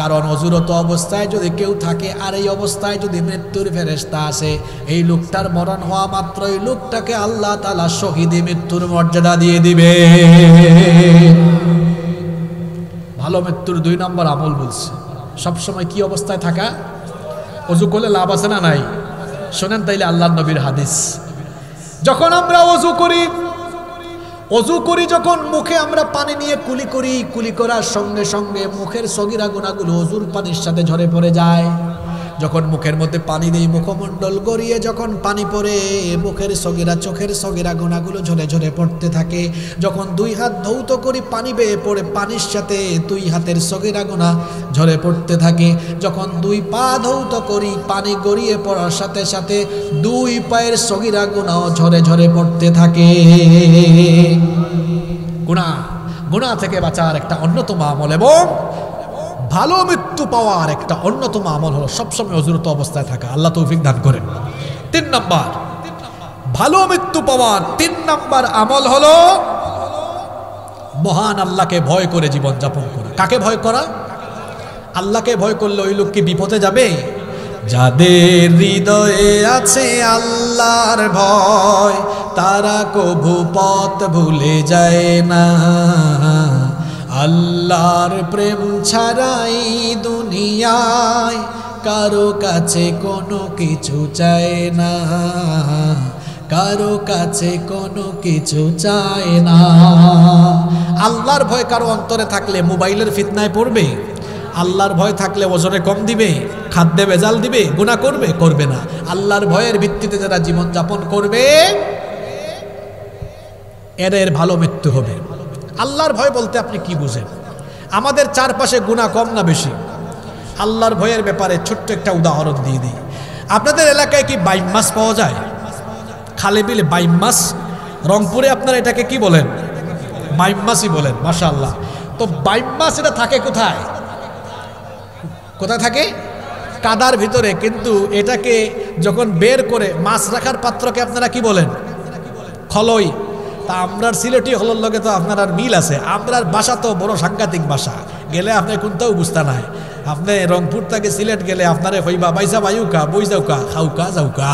কারণ ওযুরত অবস্থায় যদি কেউ থাকে আর এই অবস্থায় যদি মৃত্যুর ফেরেশতা আসে, এই লোকটার মরণ হওয়া মাত্রই লোকটাকে আল্লাহ তাআলা শহীদি মৃত্যুর মর্যাদা দিয়ে দিবে। ভালো মৃত্যুর 2 নম্বর আমল বলছে সবসময় কি অবস্থায় থাকা? ওযু করলে লাভ আছে না নাই? শোনেন তাইলে আল্লাহর নবীর হাদিস। যখন আমরা ওযু করি যখন মুখে আমরা পানি নিয়ে কুলি করি, কুলি করার সঙ্গে সঙ্গে মুখের সগীরা গুনাহগুলো ওযুর পানির সাথে ঝরে পড়ে যায়। যখন মুখের মধ্যে পানি দেই, মুখমণ্ডল গড়িয়ে যখন পানি পড়ে, মুখের সগীরা, চোখের সগীরা গুনাহগুলো ঝরে ঝরে পড়তে থাকে। যখন 2 হাত ধৌত করি, পানি বেয়ে পড়ে, পানির সাথে 2 হাতের সগীরা গুনাহ ঝরে পড়তে থাকে। যখন 2 পা ধৌত করি, পানি গড়িয়ে পড়ার সাথে সাথে 2 পায়ের সগীরা গুনাহ ঝরে ঝরে পড়তে থাকে। গুনাহ থেকে বাঁচার একটা অন্যতম আমল এবং ভালো মৃত্যু পাওয়ার একটা অন্যতম আমল হলো সবসময় ওযুরত অবস্থায় থাকা। আল্লাহ তৌফিক দান করেন। 3 নম্বর ভালো মৃত্যু পাওয়ার 3 নম্বর আমল হলো মহান আল্লাহকে ভয় করে জীবন যাপন করা। কাকে ভয় করা? আল্লাহকে ভয় করলে ওই লোক কি বিপদে যাবে? যাদের হৃদয়ে আছে আল্লাহর ভয়, তারা কভু পথ ভুলে যায় না। আল্লাহর প্রেম ছাড়াই দুনিয়ায় কারো কাছে কোনো কিছু চায় না, কারো কাছে কোনো কিছু চায় না। আল্লাহর ভয় কারো অন্তরে থাকলে মোবাইলের ফিতনায় পড়বে? আল্লাহর ভয় থাকলে ওজনে কম দিবে, খাদ্যে ভেজাল দিবে, গুনাহ করবে না। আল্লাহর ভয়ের ভিত্তিতে যারা জীবন যাপন করবে এদের ভালো মৃত্যু হবে। আল্লাহর ভয় বলতে আপনি কি বুঝেন? আমাদের চারপাশে গুনাহ কম না বেশি? আল্লাহর ভয়ের ব্যাপারে ছোট্ট একটা উদাহরণ দিয়ে দিই। আপনাদের এলাকায় কি বাইম মাছ পাওয়া যায়? খালে বিলে বাইম মাছ? রংপুরে আপনারা এটাকে কি বলেন? বাইম মাছই বলেন। মাশাআল্লাহ। তো বাইম মাছ এটা থাকে কোথায়? কোথায় থাকে? কাদার ভিতরে। কিন্তু এটাকে যখন বের করে মাছ রাখার পাত্রকে আপনারা কি বলেন? খলই। তা আমরার সিলেটি হলোর লগে তো আপনার আর মিল আছে। আমরার ভাষা তো বড় সাংঘাতিক ভাষা, গেলে আপনি কোনটাও বুঝতে নাই। আপনি রংপুর থেকে সিলেট গেলে আপনারে হইবা বাইসা বায়ুকা, বই যাওকা, খাউকা যাওকা,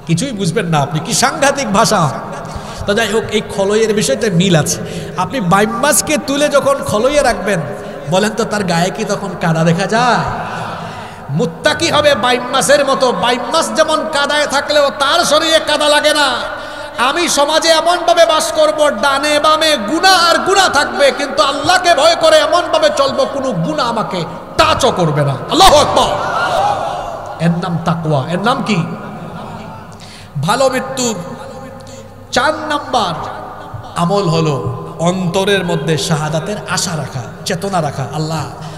কিছুই বুঝবেন না আপনি। কি সাংঘাতিক ভাষা! তো যাই হোক, এই খলইয়ের বিষয়টা মিল আছে। আপনি বাইম মাছকে তুলে যখন খলইয়ে রাখবেন, বলেন তো তার গায়ে কি তখন কাদা দেখা যায়? মুত্তাকি হবে বাইম মাছের মতো। বাইম মাছ যেমন কাদায় থাকলেও তার শরীরে কাদা লাগে না। আমি সমাজে এমন ভাবে বাস করব, ডানে বামে গুনাহ আর গুনাহ থাকবে, কিন্তু আল্লাহকে ভয় করে এমন ভাবে চলবো কোনো গুনাহ আমাকে টাচও করবে না। আল্লাহু আকবার। এর নাম তাকওয়া। এর নাম কি? ভালো মৃত্যুর 4 নাম্বার আমল হলো অন্তরের মধ্যে শাহাদাতের আশা রাখা, চেতনা রাখা।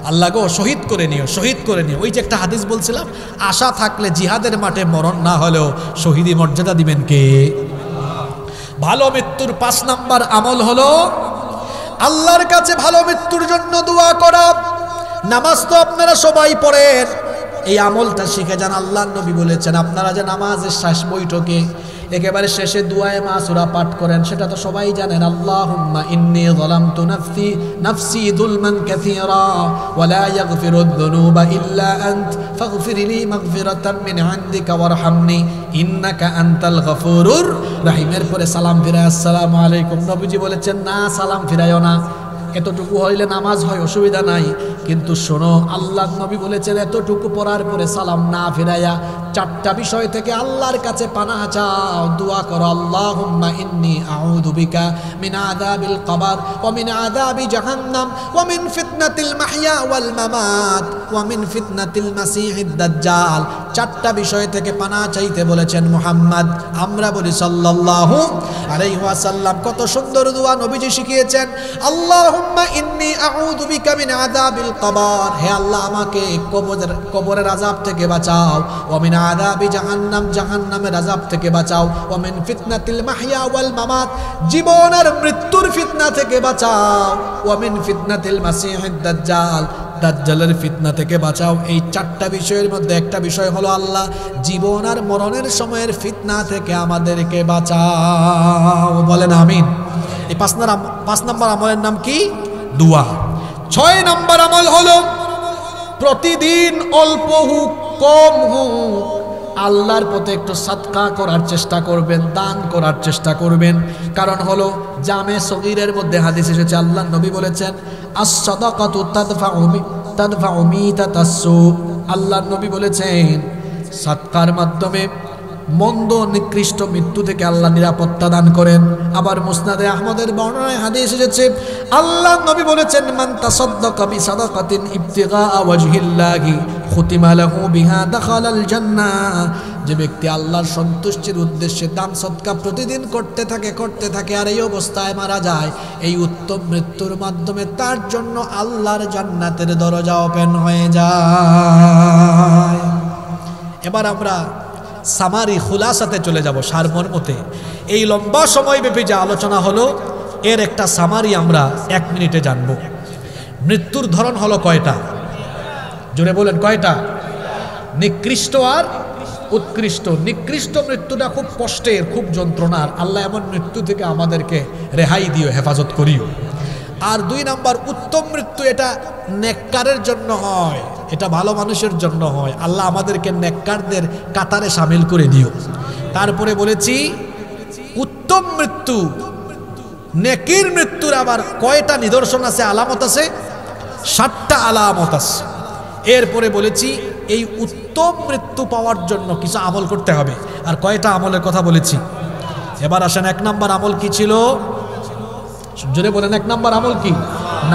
আল্লাহ গো শহীদ করে নিও, শহীদ করে নিও। ওই যে একটা হাদিস বলছিলাম, আশা থাকলে জিহাদের মাঠে মরণ না হলেও শহীদি মর্যাদা দিবেন কে? ভালো মৃত্যুর 5 নাম্বার আমল হলো আল্লাহর কাছে ভালো মৃত্যুর জন্য দোয়া করা। নামাজ তো আপনারা সবাই পড়েন, এই আমলটা শিখে যান। আল্লাহর নবী বলেছেন আপনারা যে নামাজের শেষ বৈঠকে একেবারে শেষে দুআয়ে মাসুরা পাঠ করেন, সেটা তো সবাই জানেন। আল্লাহুম্মা ইন্নী যালামতু নাফসি যুলমান কাসীরা ওয়া লা ইয়াগফিরুদ যুনুবা ইল্লা আনত ফাগফিরলি মাগফিরাতাম মিন ইনদিকা ওয়ারহামনি ইন্নাকা আনতাল গফুরুর রহিমের পরে সালাম ফিরায় আসসালামু আলাইকুম। নবীজি বলেছেন না, সালাম ফিরায়ও না, এতটুকু হইলে নামাজ হয়, অসুবিধা নাই। কিন্তু শোনো, আল্লাহ নবী বলেছেন এতটুকু পড়ার পরে সালাম না ফিরাইয়া 4টা বিষয় থেকে আল্লাহর কাছে পানাহ চাও, দোয়া করো। আল্লাহুম্মা ইন্নী আউযু বিকা মিন আযাবিল কবর ওয়া মিন আযাবি জাহান্নাম ওয়া মিন ফিতনাতিল মাহইয়া ওয়াল মামাত ওয়া মিন ফিতনাতিল মাসিহিদ দাজ্জাল। 4টা বিষয় থেকে পানাহ চাইতে বলেছেন মুহাম্মদ। আমরা বলি সাল্লাল্লাহু আলাইহি ওয়াসাল্লাম। কত সুন্দর দোয়া নবীজি শিখিয়েছেন। আল্লাহুম্মা ইন্নী আউযু বিকা মিন আযাবিল কবর, হে আল্লাহ আমাকে কবরের আযাব থেকে বাঁচাও। ওয়া মিন আযাবি জাহান্নাম, জাহান্নামের আযাব থেকে বাঁচাও। ওয়া মিন ফিতনাতিল মাহইয়া ওয়াল মামাত, জীবন আর মৃত্যুর ফিতনা থেকে বাঁচাও। ওয়া মিন ফিতনাতিল মাসিহিদ দাজ্জাল, দাজ্জালের ফিতনা থেকে বাঁচাও। এই 4টা বিষয়ের মধ্যে একটা বিষয় হলো আল্লাহ জীবন আর মরণের সময়ের ফিতনা থেকে আমাদেরকে বাঁচাও। বলেন আমিন। এই 5 নাম্বার আমলের নাম কি? দোয়া। 6 নাম্বার আমল হলো প্রতিদিন অল্প হোক কম হোক আল্লাহর পথে একটু সাদকা করার চেষ্টা করবেন, দান করার চেষ্টা করবেন। কারণ হলো জামে সগীরের মধ্যে হাদিস এসেছে, আল্লাহর নবী বলেছেন আস-সাদাকাতু তাদফাউ মিতাতাসসু। আল্লাহর নবী বলেছেন সাদকার মাধ্যমে মন্দ নিকৃষ্ট মৃত্যু থেকে আল্লাহ নিরাপত্তা দান করেন। আবার মুসনাদে আহমদের বর্ণনায় হাদিস এসেছে, আল্লাহ নবী বলেছেন মান তাসাদদাকা বিসাদাকাতিন ইবতিগা ওয়াজহিল্লাহি খুতিমা লাহু বিহা দাখালাল জান্নাহ। যে ব্যক্তি আল্লাহর সন্তুষ্টির উদ্দেশ্যে দান সদকা প্রতিদিন করতে থাকে আর এই অবস্থায় মারা যায়, এই উত্তম মৃত্যুর মাধ্যমে তার জন্য আল্লাহর জান্নাতের দরজা ওপেন হয়ে যায়। এবার আমরা সামারি খুলাসাতে চলে যাব, সারমর্মতে। এই লম্বা সময়ব্যাপী যে আলোচনা হলো এর একটা সামারি আমরা 1 মিনিটে জানব। মৃত্যুর ধরন হলো কয়টা? জোরে বলেন কয়টা? নিকৃষ্ট আর উৎকৃষ্ট। নিকৃষ্ট মৃত্যুটা খুব কষ্টের, খুব যন্ত্রণার। আল্লাহ এমন মৃত্যু থেকে আমাদেরকে রেহাই দিও, হেফাজত করিও। আর 2 নাম্বার উত্তম মৃত্যু, এটা নেককারের জন্য হয়, এটা ভালো মানুষের জন্য হয়। আল্লাহ আমাদেরকে নেককারদের কাতারে শামিল করে দিও। তারপরে বলেছি উত্তম মৃত্যু, নেকির মৃত্যুর আবার কয়টা নিদর্শন আছে, আলামত আছে? 7টা আলামত আছে। এরপরে বলেছি এই উত্তম মৃত্যু পাওয়ার জন্য কিছু আমল করতে হবে। আর কয়টা আমলের কথা বলেছি? এবার আসেন 1 নাম্বার আমল কি ছিল? জোরে বলেন 1 নাম্বার আমল কি?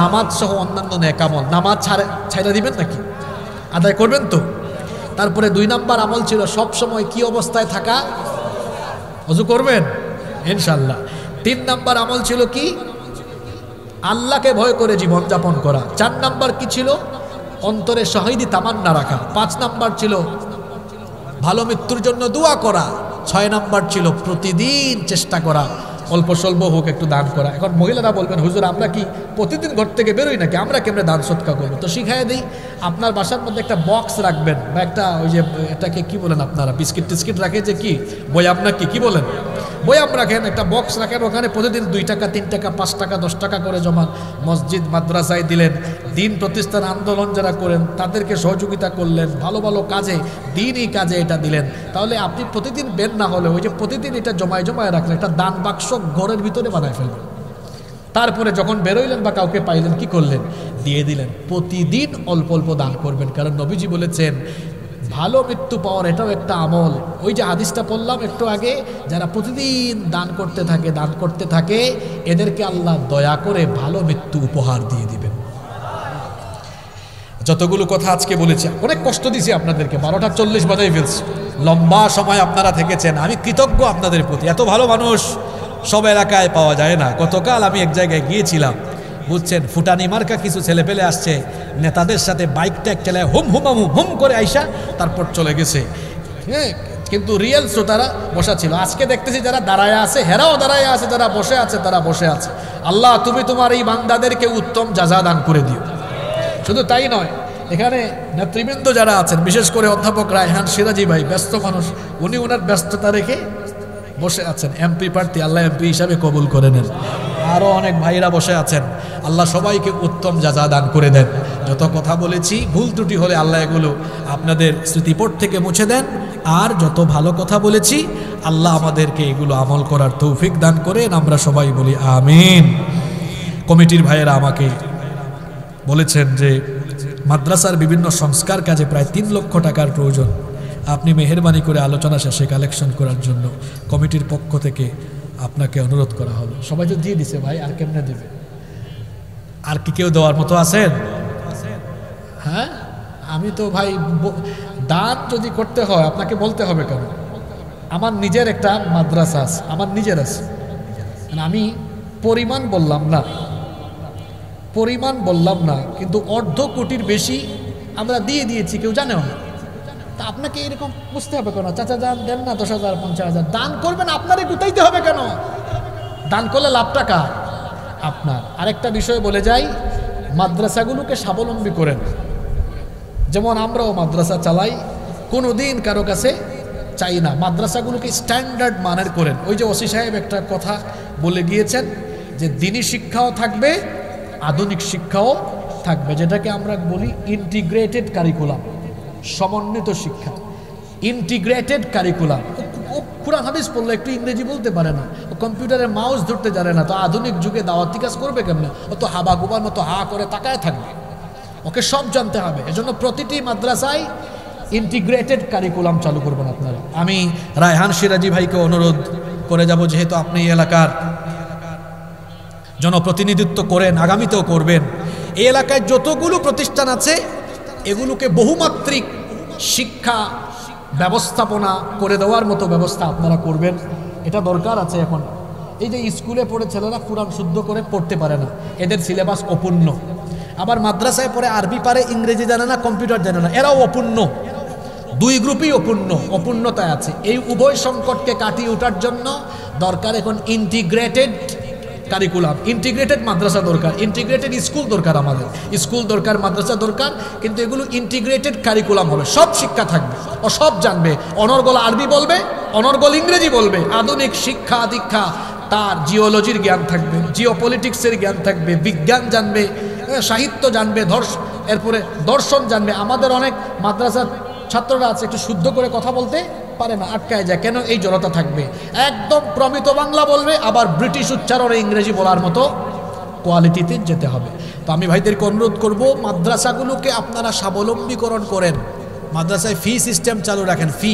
নামাজ সহ অন্যান্য নেক আমল। নামাজ ছাইড়া দিবেন নাকি? আদায় করবেন তো? তারপরে 2 নাম্বার আমল ছিল সব সময় কি অবস্থায় থাকা? ওযু করবেন ইনশাআল্লাহ। 3 নাম্বার আমল ছিল কি? আল্লাহকে ভয় করে জীবন যাপন করা। 4 নাম্বার কি ছিল? অন্তরে শহীদি তামান্না রাখা। 5 নাম্বার ছিল ভালো মৃত্যুর জন্য দোয়া করা। 6 নাম্বার ছিল প্রতিদিন চেষ্টা করা অল্প স্বল্প হোক একটু দান করা। এখন মহিলারা বলবেন হুজুর আমরা কি প্রতিদিন ঘর থেকে বেরোই নাকি, আমরা কেমনে দান সৎকা করবো? তো শিখাই দিই, আপনার বাসার মধ্যে একটা বক্স রাখবেন বা একটা ওই যে এটাকে কি বলেন আপনারা, বিস্কিট টিস্কিট রাখে যে কি বয়াম নাকি কি বলেন, বয়াম রাখেন, একটা বক্স রাখেন, ওখানে প্রতিদিন 2 টাকা 3 টাকা 5 টাকা 10 টাকা করে জমান মসজিদ মাদ্রাসায় দিলেন। দিন প্রতিষ্ঠান আন্দোলন যারা করেন তাদেরকে সহযোগিতা করলেন, ভালো ভালো কাজে দিনই কাজে এটা দিলেন। তাহলে আপনি প্রতিদিন বের না হলে ওই যে প্রতিদিন এটা জমায় জমায় রাখলেন, একটা দান বাক্স ঘরের ভিতরে বানায় ফেলবেন। তারপরে যখন বেরোইলেন বা কাউকে পাইলেন কি করলেন? দিয়ে দিলেন। প্রতিদিন অল্প অল্প দান করবেন, কারণ নবীজি বলেছেন ভালো মৃত্যু পাওয়ার এটাও একটা আমল। ওই যে হাদিসটা পড়লাম একটু আগে, যারা প্রতিদিন দান করতে থাকে এদেরকে আল্লাহ দয়া করে ভালো মৃত্যু উপহার দিয়ে দিবেন। যতগুলো কথা আজকে বলেছি, অনেক কষ্ট দিয়েছি আপনাদেরকে, 12টা 40 বাজাই ফেলছি, লম্বা সময় আপনারা থেকেছেন, আমি কৃতজ্ঞ আপনাদের প্রতি। এত ভালো মানুষ সব এলাকায় পাওয়া যায় না। গতকাল আমি এক জায়গায় গিয়েছিলাম, বুঝছেন, ফুটানি মার্কা কিছু ছেলে পেলে আসছে, নেতাদের সাথে বাইক ট্যাগ চালায় হুম করে আইসা তারপর চলে গেছে। হ্যাঁ, কিন্তু রিয়েল শ্রোতারা বসা ছিল। আজকে দেখতেছি যারা দাঁড়ায় আছে হেরাও দাঁড়ায় আছে, যারা বসে আছে তারা বসে আছে। আল্লাহ তুমি তোমার এই বান্দাদেরকে উত্তম জাযা দান করে দিও। শুধু তাই নয়, এখানে নেতৃবৃন্দ যারা আছেন, বিশেষ করে অধ্যাপক রায়হান সিরাজি ভাই, ব্যস্ত মানুষ, উনি ওনার ব্যস্ততা রেখে বসে আছেন। এমপি প্রার্থী, আল্লাহ এমপি হিসাবে কবুল করে নেন। আরও অনেক ভাইরা বসে আছেন, আল্লাহ সবাইকে উত্তম জাযা দান করে দেন। যত কথা বলেছি ভুল ত্রুটি হলে আল্লাহ এগুলো আপনাদের স্মৃতিপট থেকে মুছে দেন। আর যত ভালো কথা বলেছি আল্লাহ আমাদেরকে এগুলো আমল করার তৌফিক দান করেন। আমরা সবাই বলি আমিন। কমিটির ভাইয়েরা আমাকে বলেছেন যে মাদ্রাসার বিভিন্ন সংস্কার কাজে প্রায় 3 লক্ষ টাকার প্রয়োজন। আপনি মেহেরবানি করে আলোচনা শেষে কালেকশন করার জন্য কমিটির পক্ষ থেকে আপনাকে অনুরোধ করা হলো। সবাই তো দিয়ে দিছে ভাই, আর কেমনে দেবে? আর কি কেউ দেওয়ার মতো আছেন? হ্যাঁ, আমি তো ভাই দান যদি করতে হয় আপনাকে বলতে হবে কেন? আমার নিজের একটা মাদ্রাসা আছে, আমার নিজের আছে, আমি পরিমাণ বললাম না, কিন্তু 1/2 কোটির বেশি আমরা দিয়ে দিয়েছি, কেউ জানেও না। তা আপনাকে এরকম বুঝতে হবে কেন? চাচা দান দেন না 10,000 50,000 দান করবেন, আপনারে গুতাইতে হবে কেন? দান করলে লাভটা কার? আপনার। আরেকটা বিষয় বলে যাই, মাদ্রাসাগুলোকে স্বাবলম্বী করেন। যেমন আমরাও মাদ্রাসা চালাই, কোনো দিন কারো কাছে চাই না। মাদ্রাসাগুলোকে স্ট্যান্ডার্ড মানের করেন। ওই যে ওসি সাহেব একটা কথা বলে গিয়েছেন যে দিনী শিক্ষাও থাকবে, আধুনিক শিক্ষাও থাকবে, যেটাকে আমরা বলি ইন্টিগ্রেটেড কারিকুলাম, সমন্বিত শিক্ষা, ইন্টিগ্রেটেড কারিকুলাম। কুরআন হাদিস পড়লে একটু ইংরেজি বলতে পারে না, ও কম্পিউটারে মাউস ধরতে জানে না, তো আধুনিক যুগে দাওয়াতি কাজ করবে কেমনে? ও তো হাবা গুবার মতো হা করে তাকায় থাকবে, ওকে সব জানতে হবে। এজন্য প্রতিটি মাদ্রাসায় ইন্টিগ্রেটেড কারিকুলাম চালু করবেন আপনারা। আমি রায়হান সিরাজি ভাইকে অনুরোধ করে যাব, যেহেতু আপনি এই এলাকার জনপ্রতিনিধিত্ব করেন, আগামীতেও করবেন, এই এলাকায় যতগুলো প্রতিষ্ঠান আছে এগুলোকে বহুমাত্রিক শিক্ষা ব্যবস্থাপনা করে দেওয়ার মতো ব্যবস্থা আপনারা করবেন। এটা দরকার আছে এখন। এই যে স্কুলে পড়ে ছেলেরা কোরআন শুদ্ধ করে পড়তে পারে না, এদের সিলেবাস অপূর্ণ। আবার মাদ্রাসায় পড়ে আরবি পারে, ইংরেজি জানে না, কম্পিউটার জানে না, এরাও অপূর্ণ। 2 গ্রুপই অপূর্ণতায় আছে। এই উভয় সংকটকে কাটিয়ে ওঠার জন্য দরকার এখন ইন্টিগ্রেটেড কারিকুলাম, ইন্টিগ্রেটেড মাদ্রাসা দরকার, ইন্টিগ্রেটেড স্কুল দরকার। আমাদের স্কুল দরকার, মাদ্রাসা দরকার, কিন্তু এগুলো ইন্টিগ্রেটেড কারিকুলাম হবে। সব শিক্ষা থাকবে, ও সব জানবে। অনর্গল আরবি বলবে, অনর্গল ইংরেজি বলবে। আধুনিক শিক্ষা দীক্ষা, তার জিওলজির জ্ঞান থাকবে, জিওপলিটিক্সের জ্ঞান থাকবে, বিজ্ঞান জানবে, সাহিত্য জানবে, এরপরে দর্শন জানবে। আমাদের অনেক মাদ্রাসার ছাত্ররা আছে একটু শুদ্ধ করে কথা বলতে পারে না, আটকায় যায়। কেন? এই জড়তা থাকবে। একদম প্রমিত বাংলা বলবে, আবার ব্রিটিশ উচ্চারণে ইংরেজি বলার মতো কোয়ালিটিতে যেতে হবে। তো আমি ভাইদেরকে অনুরোধ করব, মাদ্রাসাগুলোকে আপনারা স্বাবলম্বীকরণ করেন। মাদ্রাসায় ফি সিস্টেম চালু রাখেন, ফি।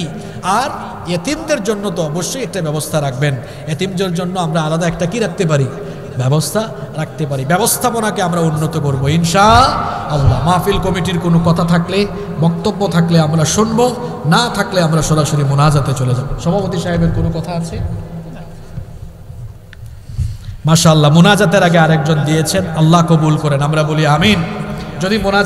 আর এতিমদের জন্য তো অবশ্যই একটা ব্যবস্থা রাখবেন। এতিমদের জন্য আমরা আলাদা একটা কি রাখতে পারি? ব্যবস্থা রাখতে পারি। ব্যবস্থাপনাকে আমরা উন্নত করব ইনশাআল্লাহ। মাহফিল কমিটির কোনো কথা থাকলে, বক্তব্য থাকলে আমরা শুনব, না থাকলে আমরা সরাসরি মোনাজাতে চলে যাব। সভাপতি সাহেবের কোনো কথা আছে? মাশাআল্লাহ, মোনাজাতের আগে আরেকজন দিয়েছেন, আল্লাহ কবুল করেন। আমরা বলি আমিন। যদি মোনাজাত